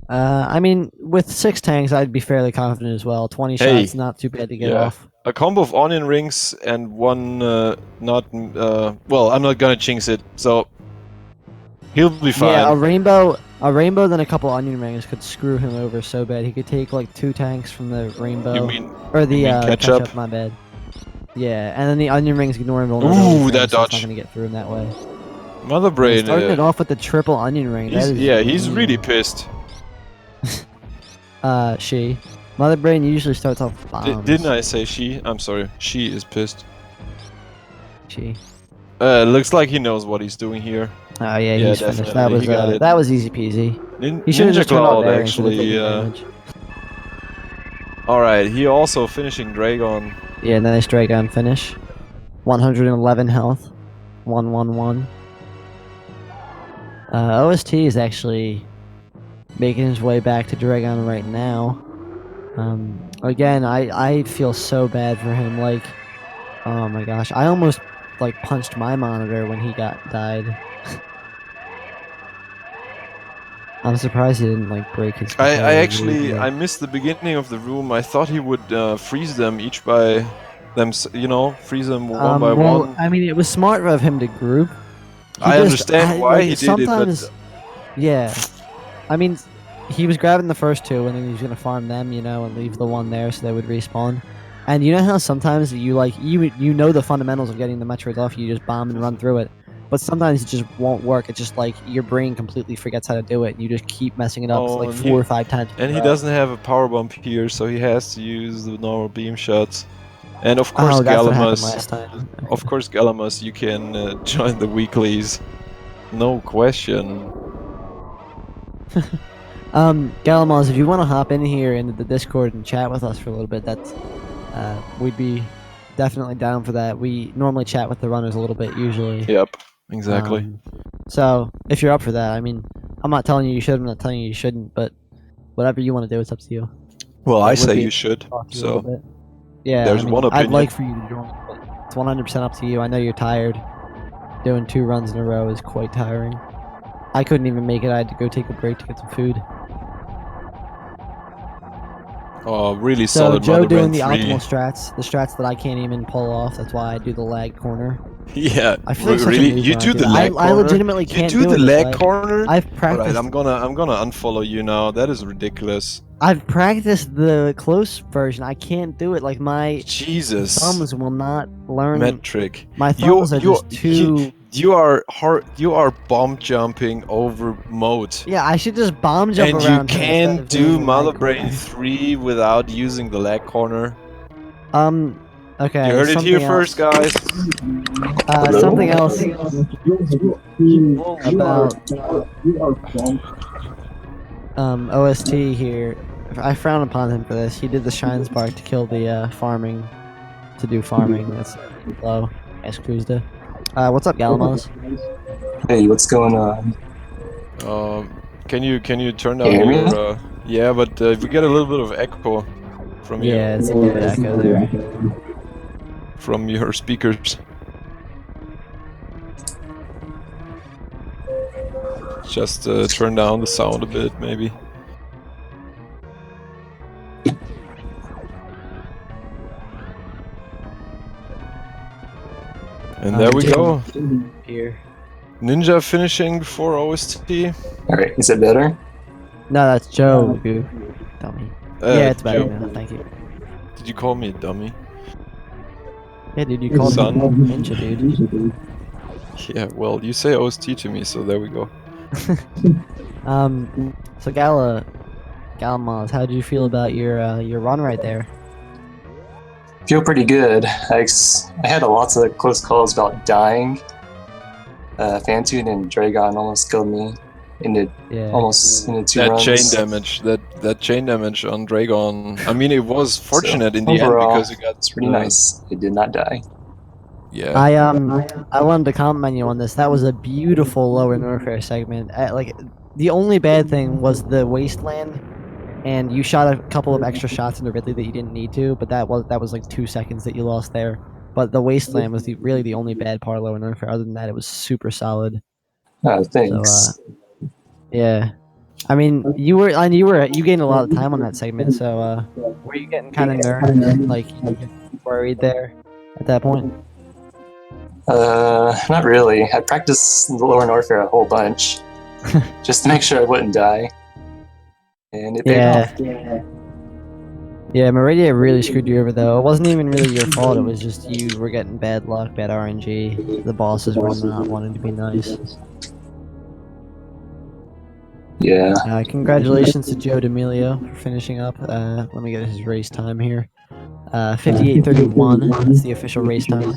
I mean, with 6 tanks, I'd be fairly confident as well. 20 shots, not too bad to get off. A combo of onion rings and one not. Well, I'm not gonna jinx it, so he'll be fine. Yeah, a rainbow, then a couple onion rings could screw him over so bad. He could take like 2 tanks from the rainbow, or the ketchup. My bad. Yeah, and then the onion rings ignore him. Ooh, that dodge! So it's not gonna get through him that way. Mother Brain. Starting it off with the triple onion ring. He's really pissed. Mother Brain usually starts off bombs. Didn't I say she? I'm sorry. She is pissed. She. Looks like he knows what he's doing here. Oh yeah, he's finished. That was easy peasy. He should have just turned out actually. All right, he also finishing Dragon. Yeah, nice Dragon finish. 111 health. 111. OST is actually making his way back to Dragon right now. Again, I feel so bad for him. Like, oh my gosh, I almost like punched my monitor when he died. I'm surprised he didn't like break his. I missed the beginning of the room. I thought he would freeze them each by them. You know, freeze them one by one. I mean, it was smart of him to group. I understand why he did it, but yeah, I mean, he was grabbing the first two and then he was gonna farm them, you know, and leave the one there so they would respawn. And you know how sometimes you know the fundamentals of getting the Metroids off, you just bomb and run through it. But sometimes it just won't work. It's just like your brain completely forgets how to do it. And you just keep messing it up like 4 or 5 times. And he doesn't have a power bump here, so he has to use the normal beam shots. And of course, Galamoz. Of course, Galamoz, you can join the weeklies. No question. Galamoz, if you want to hop in here into the Discord and chat with us for a little bit, that's we'd be definitely down for that. We normally chat with the runners a little bit usually. Yep, exactly. So if you're up for that, I mean, I'm not telling you you should. I'm not telling you you shouldn't, but whatever you want to do, it's up to you. Well, I say you should. So yeah, there's one opinion. I'd like for you to join, but it's 100% up to you. I know you're tired. Doing 2 runs in a row is quite tiring. I couldn't even make it. I had to go take a break to get some food. Oh, really solid. So Joe doing the optimal strats, the strats that I can't even pull off. That's why I do the lag corner. Yeah, I feel like really. You do the lag corner. I legitimately can't do do the lag like, corner. I've practiced. Alright, I'm gonna unfollow you now. That is ridiculous. I've practiced the close version. I can't do it. Like my thumbs will not learn. Metric. My thumbs are just too. You are bomb jumping over mode. Yeah, I should just bomb jump around. And you can't do Mother Brain 3 without using the lag corner. Okay. You heard it here first, guys. Something else about OST here. I frown upon him for this. He did the Shine Spark to kill the farming. To do farming. That's low. Ask Kuzda. What's up, Galamoz? Hey, what's going on? Can you turn down your yeah, but we get a little bit of echo from you. Yeah, it's a little bit echo there. From your speakers. Just turn down the sound a bit, maybe. And there we go. Here. Ninja finishing before OST. Alright, is it better? No, that's Joe, you dummy. Yeah, it's better now, thank you. Did you call me a dummy? Yeah, dude, you called me Ninja, dude. Yeah, well, you say OST to me, so there we go. So Galamoz, how did you feel about your run right there? Feel pretty good. I had lots of close calls about dying. Fantune and Dragon almost killed me almost into 2 runs. That chain damage on Dragon. I mean, it was fortunate in the end because it got pretty nice. It did not die. Yeah. I wanted to compliment you on this. That was a beautiful lower Norfair segment. Like the only bad thing was the wasteland. And you shot a couple of extra shots into Ridley that you didn't need to, but that was like 2 seconds that you lost there. But the wasteland was really the only bad part of Lower Norfair. Other than that, it was super solid. Oh, thanks. So, yeah, I mean, you gained a lot of time on that segment. So, were you getting kind of nervous, like worried there at that point? Not really. I practiced Lower Norfair a whole bunch, just to make sure I wouldn't die. And it paid off. Yeah, Meridia really screwed you over though. It wasn't even really your fault. It was just you were getting bad luck, bad RNG. The bosses were not wanting to be nice. Yeah. Congratulations to JoeDamillio for finishing up. Let me get his race time here. 58:31 is the official race time.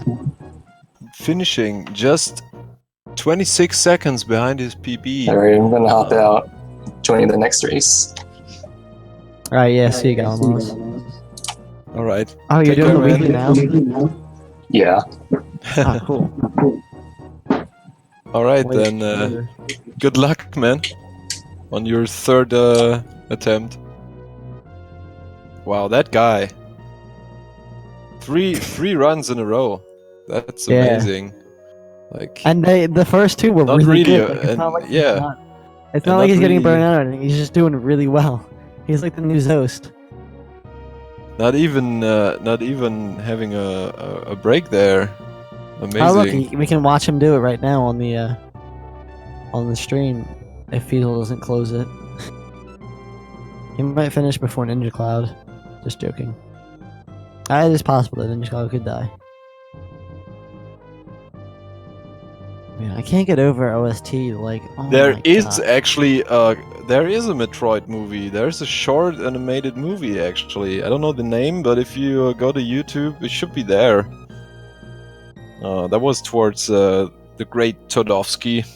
Finishing just 26 seconds behind his PB. Alright, I'm gonna hop out. Join the next race. Alright, yeah, see you, Galamoz. Alright. Oh, you're Take doing care, the man. weekly now? Yeah. Oh, cool. Alright, Wait, then good luck, man, on your third attempt. Wow, that guy. Three runs in a row. That's amazing. Like, and the first two were not really really, good. Like, it's and not like yeah, it's and not like he's getting really, burned out or anything. He's just doing really well. He's like the new Zost. not even having a break there. Amazing. Oh look, we can watch him do it right now on the stream. If Fetal doesn't close it, he might finish before Ninja Cloud. Just joking. It is possible that Ninja Cloud could die. Man, I can't get over OST. Like, oh there my is God. actually there is a Metroid movie. There's a short animated movie actually. I don't know the name, but if you go to YouTube, it should be there. That was towards the great Todovsky.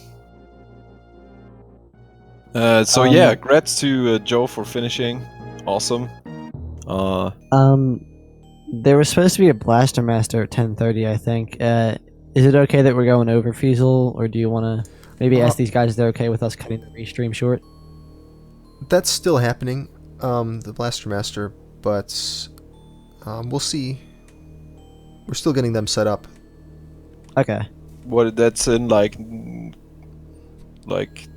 So yeah, congrats to Joe for finishing. Awesome. There was supposed to be a Blaster Master at 10:30, I think. Is it okay that we're going over Feasel, or do you want to maybe ask these guys if they're okay with us cutting the restream short? That's still happening, the Blaster Master, but we'll see. We're still getting them set up. Okay. What? That's in like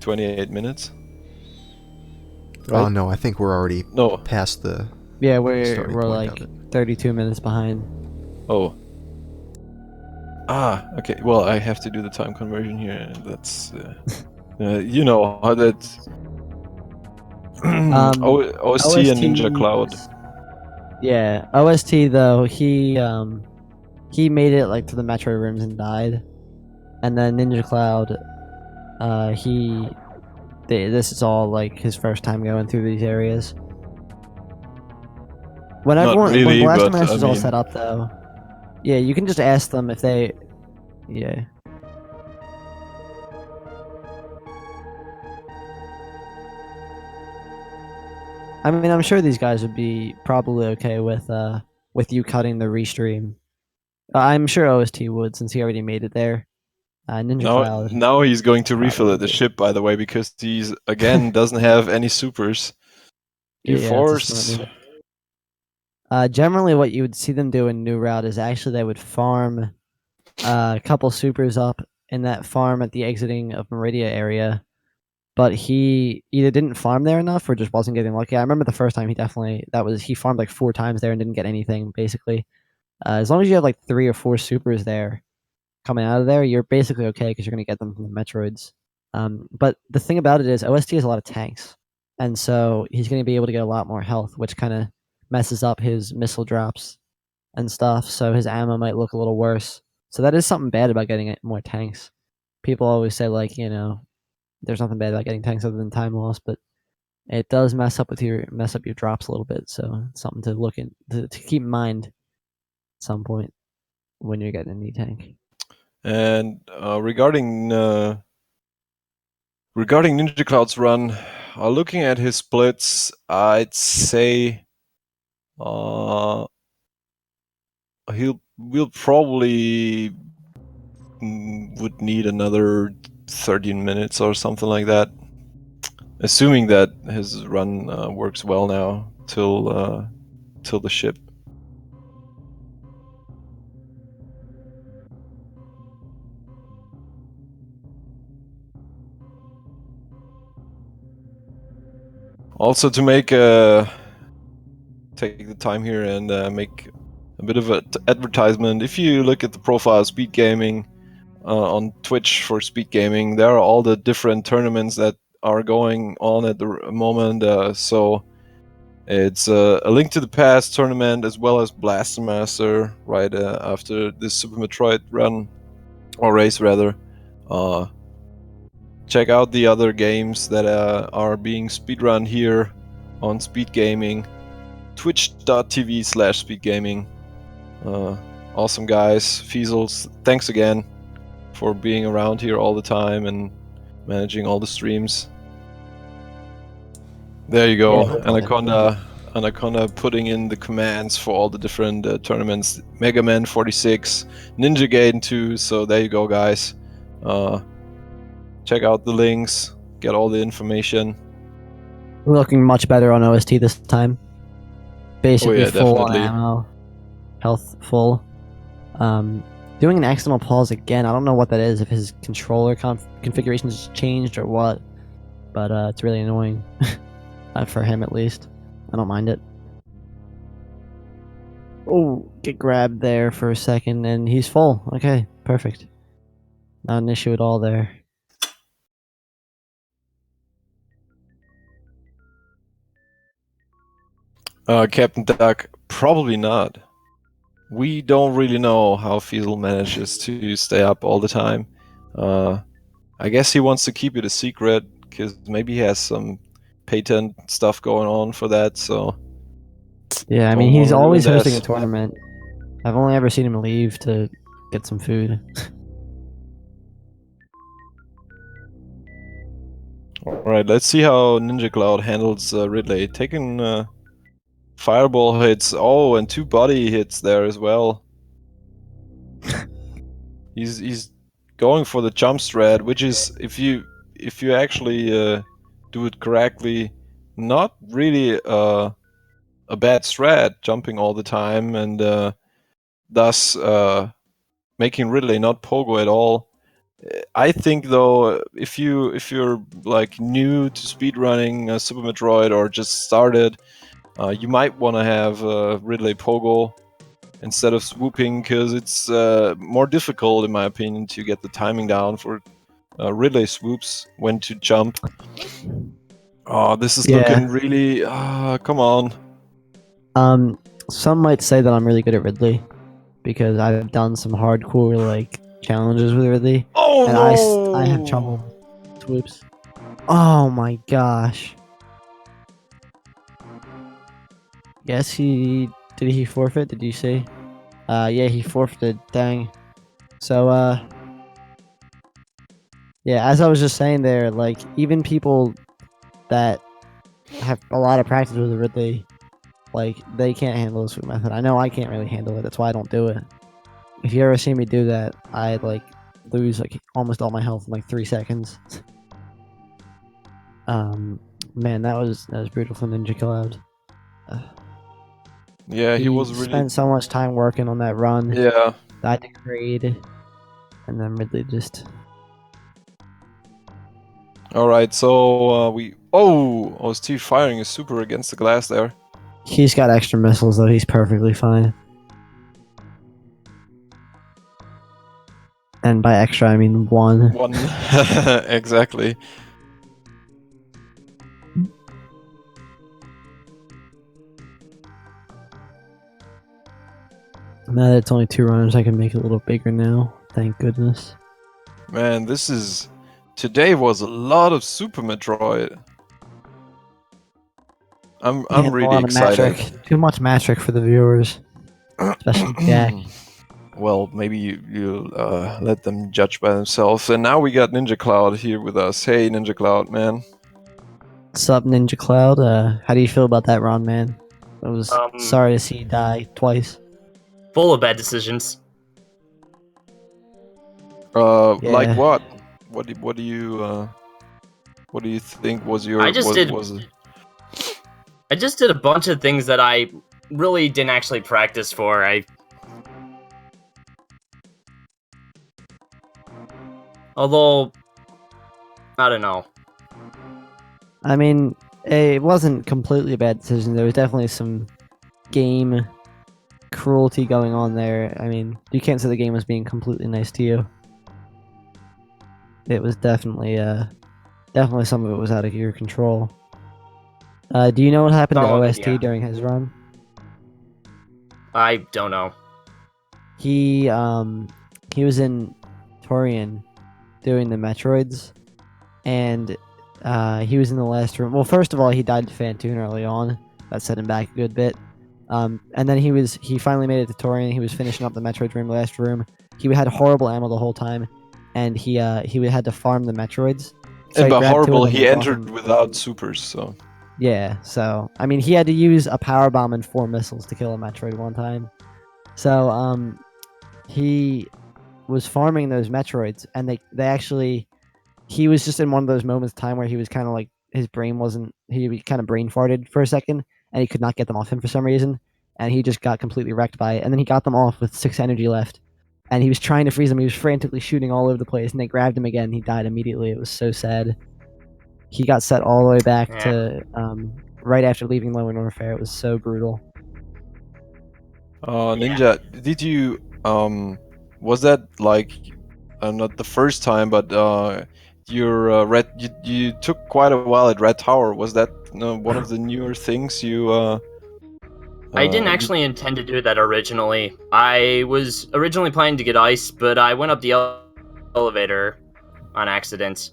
28 minutes. Right? Oh no, I think we're already past the. Yeah, we're like 32 minutes behind. Oh. Ah, okay. Well, I have to do the time conversion here. That's you know how that's OST and Ninja Cloud. Yeah, OST though he made it like to the Metroid rooms and died, and then Ninja Cloud, this is all like his first time going through these areas. When Blaster Master's all set up though, yeah, you can just ask them if they, yeah. I mean, I'm sure these guys would be probably okay with you cutting the restream. I'm sure OST would, since he already made it there. Ninja Cloud. Now he's going to refill the ship, by the way, because he's again doesn't have any supers. You force. Generally, what you would see them do in New Route is actually they would farm a couple supers up in that farm at the exiting of Meridia area, but he either didn't farm there enough or just wasn't getting lucky. I remember the first time he farmed like 4 times there and didn't get anything. Basically, as long as you have like 3 or 4 supers there coming out of there, you're basically okay because you're gonna get them from the Metroids. But the thing about it is OST has a lot of tanks, and so he's gonna be able to get a lot more health, which kind of messes up his missile drops and stuff, so his ammo might look a little worse. So that is something bad about getting more tanks. People always say like, there's nothing bad about getting tanks other than time loss, but it does mess up your drops a little bit. So it's something to look to keep in mind at some point when you're getting a new tank. And regarding Ninja Cloud's run, looking at his splits, I'd say we'll probably would need another 13 minutes or something like that, assuming that his run works well now till the ship. Also, to make take the time here and make a bit of an advertisement. If you look at the profile Speed Gaming on Twitch for Speed Gaming, there are all the different tournaments that are going on at the moment. So It's a Link to the Past tournament as well as Blaster Master right after this Super Metroid run, or race rather. Check out the other games that are being speedrun here on Speed Gaming, twitch.tv/speedgaming. Awesome guys. Fiesels, thanks again for being around here all the time and managing all the streams. There you go, yeah, Anaconda putting in the commands for all the different tournaments. Mega Man 46, Ninja Gaiden 2, so there you go guys. Check out the links, get all the information. We're looking much better on OST this time. Basically full definitely. on ammo, health full. Doing an accidental pause again, I don't know what that is, if his controller configuration has changed or what, but it's really annoying. For him at least. I don't mind it. Oh, get grabbed there for a second and he's full. Okay, perfect. Not an issue at all there. Captain Duck, probably not. We don't really know how Fiesel manages to stay up all the time. I guess he wants to keep it a secret, because maybe he has some patent stuff going on for that, so... Yeah, I mean, he's always hosting a tournament. I've only ever seen him leave to get some food. Alright, let's see how Ninja Cloud handles Ridley. Taking fireball hits, oh, and 2 body hits there as well. He's going for the jump strat, which is, if you actually do it correctly, not really a bad strat, jumping all the time and thus making Ridley not pogo at all. I think though, if you're like new to speedrunning Super Metroid or just started, you might want to have Ridley pogo instead of swooping, because it's more difficult, in my opinion, to get the timing down for Ridley swoops, when to jump. Oh, this is looking really... come on. Some might say that I'm really good at Ridley, because I've done some hardcore, like, challenges with Ridley. Oh, and no! I have trouble swoops. Oh my gosh. Yes, did he forfeit? Did you say? Yeah, he forfeited. Dang. So, yeah, as I was just saying there, like, even people that have a lot of practice with Ridley, like, they can't handle the swoop method. I know I can't really handle it. That's why I don't do it. If you ever see me do that, I, like, lose, like, almost all my health in, like, 3 seconds. Man, that was brutal from Ninja Cloud. Yeah, he was really... spent so much time working on that run. Yeah. I degrade, and then Ridley just... Alright, so we... Oh! OST firing is super against the glass there. He's got extra missiles, though. He's perfectly fine. And by extra, I mean 1. 1. Exactly. Now that it's only 2 runners, I can make it a little bigger now. Thank goodness. Man, today was a lot of Super Metroid. I'm really excited. Too much Matric for the viewers. Especially Jack. Well, maybe you'll let them judge by themselves. And now we got Ninja Cloud here with us. Hey, Ninja Cloud, man. What's up, Ninja Cloud? How do you feel about that run, man? I was sorry to see you die twice. Full of bad decisions. Yeah. Like what? What do you think was your... I just did a bunch of things that I really didn't actually practice for. Although, I don't know. I mean, it wasn't completely a bad decision. There was definitely some game cruelty going on there. I mean, you can't say the game was being completely nice to you. It was definitely some of it was out of your control. Do you know what happened to Some of it, OST yeah. during his run? I don't know. He was in Torian doing the Metroids, and he was in the last room. Well, first of all, he died to Phantoon early on. That set him back a good bit. And then he finally made it to Torian. He was finishing up the Metroid room, last room. He had horrible ammo the whole time, and he had to farm the Metroids. So And by grabbed two of horrible, them he and brought entered them. without supers, so... Yeah, so I mean, he had to use a power bomb and 4 missiles to kill a Metroid one time. So he was farming those Metroids, and they actually, he was just in one of those moments of time where he was kind of like, his brain wasn't, he kind of brain farted for a second, and he could not get them off him for some reason, and he just got completely wrecked by it. And then he got them off with 6 energy left, and he was trying to freeze them. He was frantically shooting all over the place, and they grabbed him again. And he died immediately. It was so sad. He got set all the way back to right after leaving Lone Warfare. It was so brutal. Ninja, did you was that like not the first time, but your you took quite a while at Red Tower? Was that one of the newer things you? I didn't actually intend to do that originally. I was originally planning to get ice, but I went up the elevator on accident,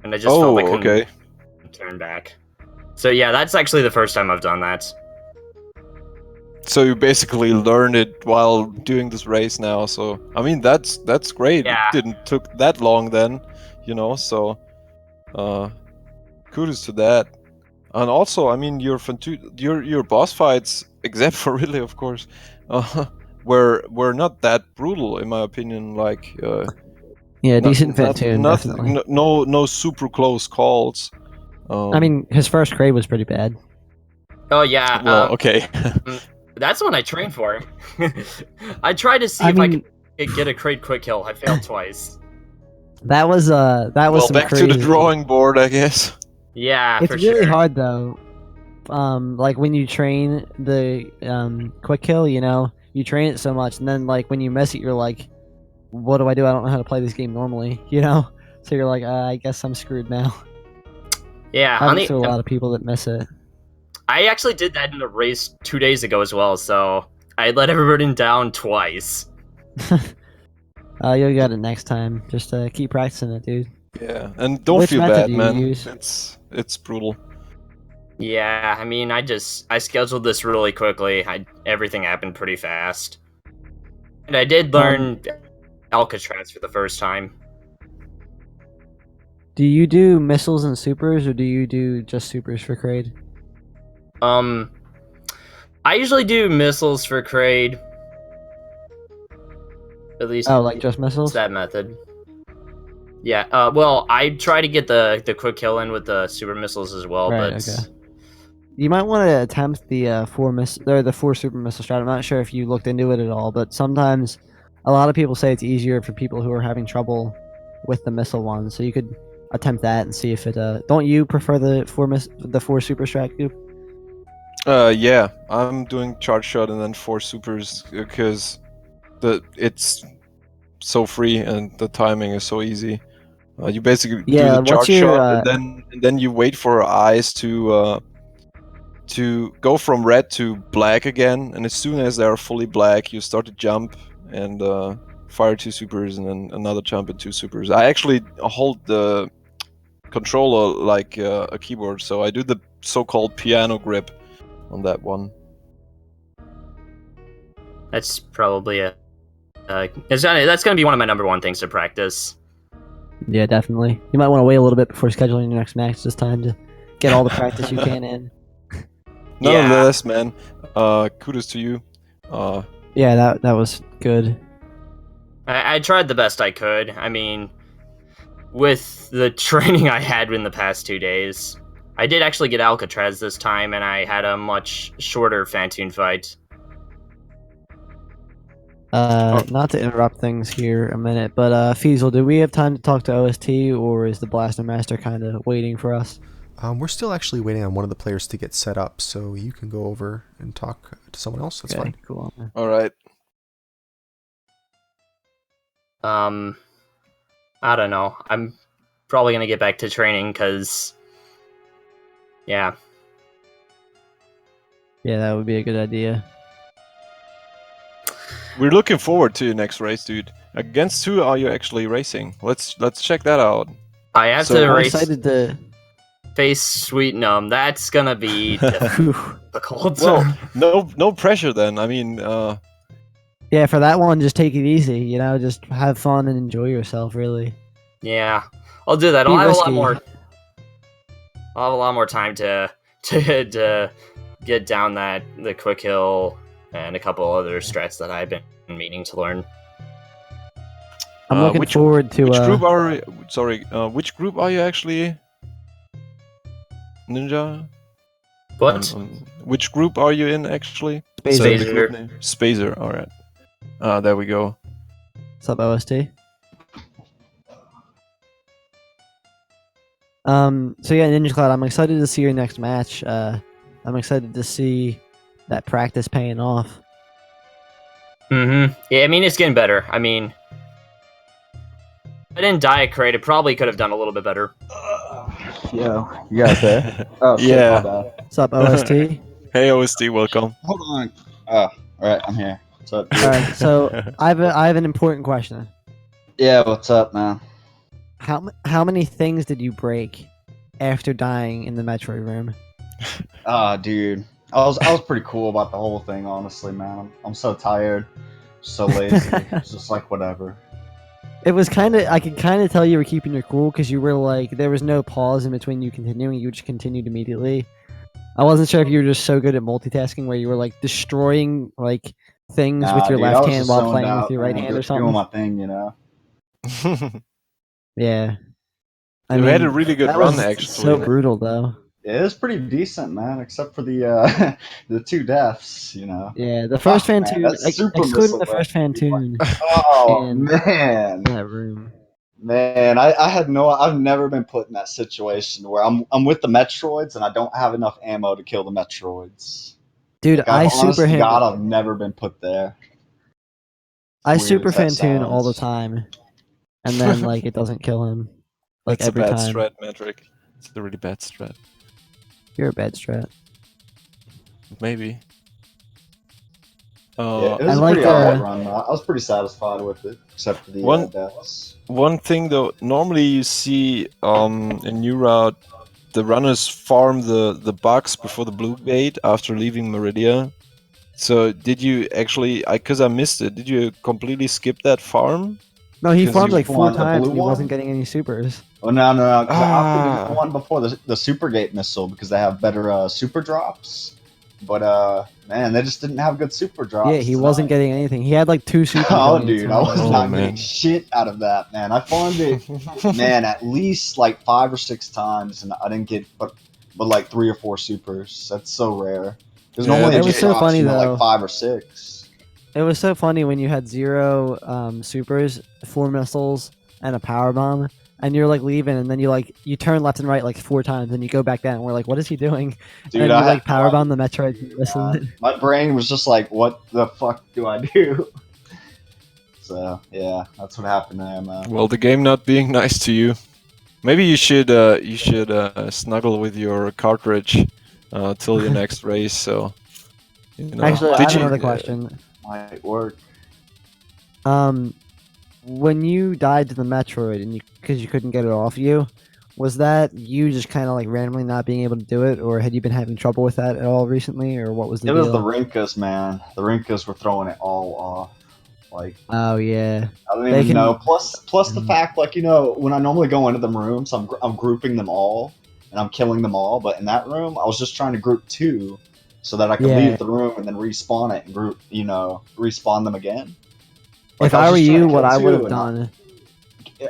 and I just felt I couldn't turn back. So yeah, that's actually the first time I've done that. So you basically learned it while doing this race now. So I mean, that's great. Yeah. It didn't took that long then, you know. So kudos to that. And also, I mean, your boss fights, except for Ridley, of course, were not that brutal in my opinion. Like yeah, decent Phantoon, definitely. No super close calls. I mean, his first crate was pretty bad. Oh yeah. Well, okay. That's what I trained for. I tried to see if I could get a crate quick kill. I failed twice. That was well, some back crazy... to the drawing board, I guess. Yeah, it's really hard though. Like when you train the quick kill, you know, you train it so much, and then like when you miss it, you're like, what do? I don't know how to play this game normally, you know. So you're like, I guess I'm screwed now. Yeah, I've seen a lot of people that miss it. I actually did that in a race 2 days ago as well, so I let everybody down twice. You'll get it next time. Just keep practicing it, dude. Yeah, and don't feel bad, man. Use? It's brutal. Yeah, I mean, I scheduled this really quickly. Everything happened pretty fast, and I did learn Alcatraz for the first time. Do you do missiles and supers, or do you do just supers for Kraid? I usually do missiles for Kraid. At least. Oh, like just missiles? That method. Yeah. Well, I try to get the quick kill in with the super missiles as well, right, but. Okay. You might want to attempt the 4 super missile strat. I'm not sure if you looked into it at all, but sometimes a lot of people say it's easier for people who are having trouble with the missile one. So you could attempt that and see if it. Don't you prefer the 4 super strat, Goop? Yeah, I'm doing charge shot and then 4 supers because it's so free and the timing is so easy. You basically do the charge shot and then you wait for eyes to go from red to black again, and as soon as they are fully black, you start to jump and fire 2 supers and then another jump and 2 supers. I actually hold the controller like a keyboard, so I do the so-called piano grip on that one. That's probably that's gonna be one of my number 1 things to practice. Yeah, definitely. You might want to wait a little bit before scheduling your next match. This time to get all the practice you can in. Nonetheless, man, kudos to you. Yeah, that was good. I tried the best I could. I mean, with the training I had in the past 2 days, I did actually get Alcatraz this time, and I had a much shorter Phantoon fight. Not to interrupt things here a minute, but Feasel, do we have time to talk to OST, or is the Blaster Master kind of waiting for us? We're still actually waiting on one of the players to get set up, so you can go over and talk to someone else. That's fine. Cool. All right. I don't know. I'm probably gonna get back to training because, Yeah. Yeah, that would be a good idea. We're looking forward to your next race, dude. Against who are you actually racing? Let's check that out. I have So, to I'm race excited to face Sweet Gnome. That's gonna be difficult. well, no pressure then. I mean, yeah, for that one, just take it easy. You know, just have fun and enjoy yourself. Really. yeah, I'll do that. Be I'll have risky. a lot more. I'll have a lot more time to get down the quick hill and a couple other strats that I've been meaning to learn. I'm looking forward to. Which group are? Sorry, which group are you actually? Ninja. What? Which group are you in actually? Spacer. Spacer. All right. There we go. What's up, OST? So yeah, Ninja Cloud, I'm excited to see your next match. I'm excited to see that practice paying off. Mm-hmm. Yeah, I mean, it's getting better. I mean, I didn't die at crate. It probably could have done a little bit better. Yo, you guys there? Oh, shit, yeah. my bad. What's up, OST? Hey, OST, welcome. Hold on. Oh, alright, I'm here. What's up, dude? Alright, so I have an important question. Yeah, what's up, man? How many things did you break after dying in the Metroid room? Dude. I was pretty cool about the whole thing, honestly, man. I'm so tired. So lazy. It's just like, whatever. It was I could kind of tell you were keeping your cool because you were like, there was no pause in between you continuing. You just continued immediately. I wasn't sure if you were just so good at multitasking where you were like destroying like things with your left hand while playing with your right hand or something. Doing my thing, you know. Yeah. You had a really good run, actually. So brutal, though. It was pretty decent, man, except for the the 2 deaths, you know. Yeah, the first Fantoon, excluding the first Fantoon. Oh, man. That room. Man, I've never been put in that situation where I'm with the Metroids and I don't have enough ammo to kill the Metroids. Dude, like, I've never been put there. I super Fantoon all the time, and then like it doesn't kill him. Like That's every a bad time. strat, Metric. It's a really bad strat. You're a bad strat. Maybe. Yeah, it was a pretty alright run. I was pretty satisfied with it, except for the deaths. One thing though, normally you see in New Route, the runners farm the bugs before the blue gate after leaving Meridia. So did you actually? Because I missed it. Did you completely skip that farm? No, he farmed like 4 times and he wasn't getting any supers. Oh, no. I opted the one before the Super Gate missile because they have better super drops. But, man, they just didn't have good super drops. Yeah, he wasn't getting anything. He had like 2 supers. Oh, dude, I was not getting shit out of that, man. I farmed it, man, at least like 5 or 6 times, and I didn't get but like 3 or 4 supers. That's so rare. Because normally it was so funny though. Like 5 or 6. It was so funny when you had 0 supers, 4 missiles, and a power bomb, and you're like leaving, and then you turn left and right like 4 times, and you go back down. And we're like, what is he doing? Dude, and then you like power bomb the Metroid. My brain was just like, what the fuck do I do? So yeah, that's what happened there, man. Well, the game not being nice to you. Maybe you should snuggle with your cartridge till your next race. So. You know. Actually, I have another question. Might work. When you died to the Metroid and because you couldn't get it off you, was that you just kind of like randomly not being able to do it, or had you been having trouble with that at all recently, or what was the deal? It was the Rinkas, man. The Rinkas were throwing it all off. Like, oh yeah, I don't even know. Plus the fact, like, you know, when I normally go into the rooms, I'm grouping them all and I'm killing them all. But in that room, I was just trying to group 2. So that I could leave the room and then respawn it and group, you know, respawn them again. Like, if I were you, what I would have done,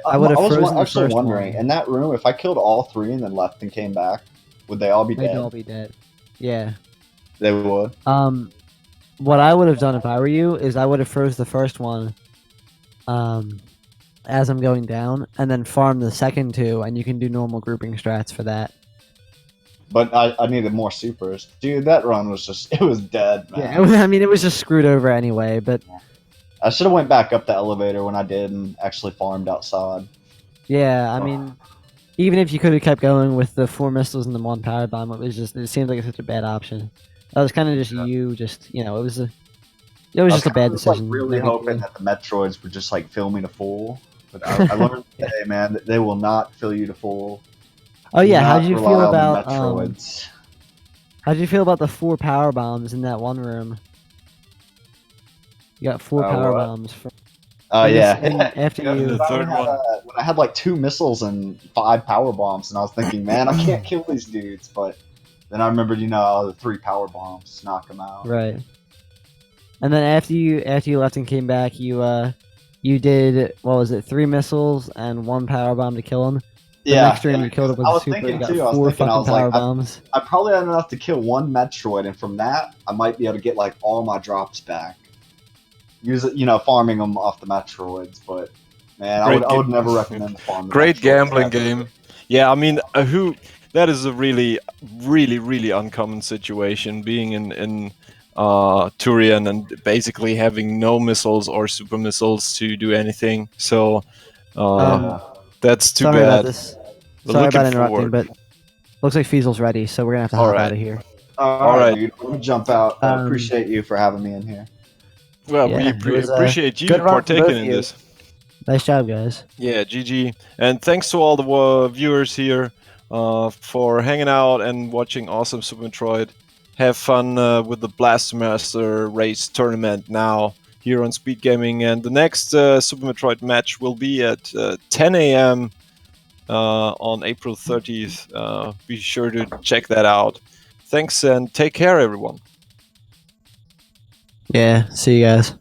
I would have frozen the first one. I was actually wondering, in that room, if I killed all 3 and then left and came back, would they all be dead? They'd all be dead. Yeah. They would? What I would have done if I were you is I would have froze the first one as I'm going down, and then farm the second 2, and you can do normal grouping strats for that. But I needed more supers. Dude, that run was just, it was dead, man. Yeah, I mean, it was just screwed over anyway, but... I should have went back up the elevator when I did and actually farmed outside. Yeah, I mean, even if you could have kept going with the 4 missiles and the 1 power bomb, it seemed like such a bad option. That was kind of just it was just a bad decision. Like really hoping that the Metroids would just like fill me to full, but I learned today, man, that they will not fill you to full. Oh yeah, how did you feel about Metroids? How did you feel about the 4 power bombs in that one room? You got 4 power bombs. Oh yeah. After you, the third one. When I had like 2 missiles and 5 power bombs, and I was thinking, man, I can't kill these dudes. But then I remembered, the 3 power bombs knock them out. Right. And then after you left and came back, you did, what was it, 3 missiles and 1 power bomb to kill him. The next room you killed him with a super. You got 4 fucking power bombs. I probably had enough to kill 1 Metroid, and from that, I might be able to get like all my drops back. Use it, farming them off the Metroids, but man, I would never recommend the farm. Great gambling game. Yeah, I mean, that is a really, really, really uncommon situation, being in Turian and basically having no missiles or super missiles to do anything. So that's too sorry bad. About this. Sorry about interrupting, but looks like Fiesel's ready, so we're gonna have to hop out of here. All right, dude. Let me jump out. I appreciate you for having me in here. Well, we appreciate you partaking in this. Nice job, guys. Yeah, GG. And thanks to all the viewers here for hanging out and watching awesome Super Metroid. Have fun with the Blaster Master Race tournament now here on Speed Gaming. And the next Super Metroid match will be at 10 a.m. On April 30th. Be sure to check that out. Thanks and take care, everyone. Yeah, see you guys.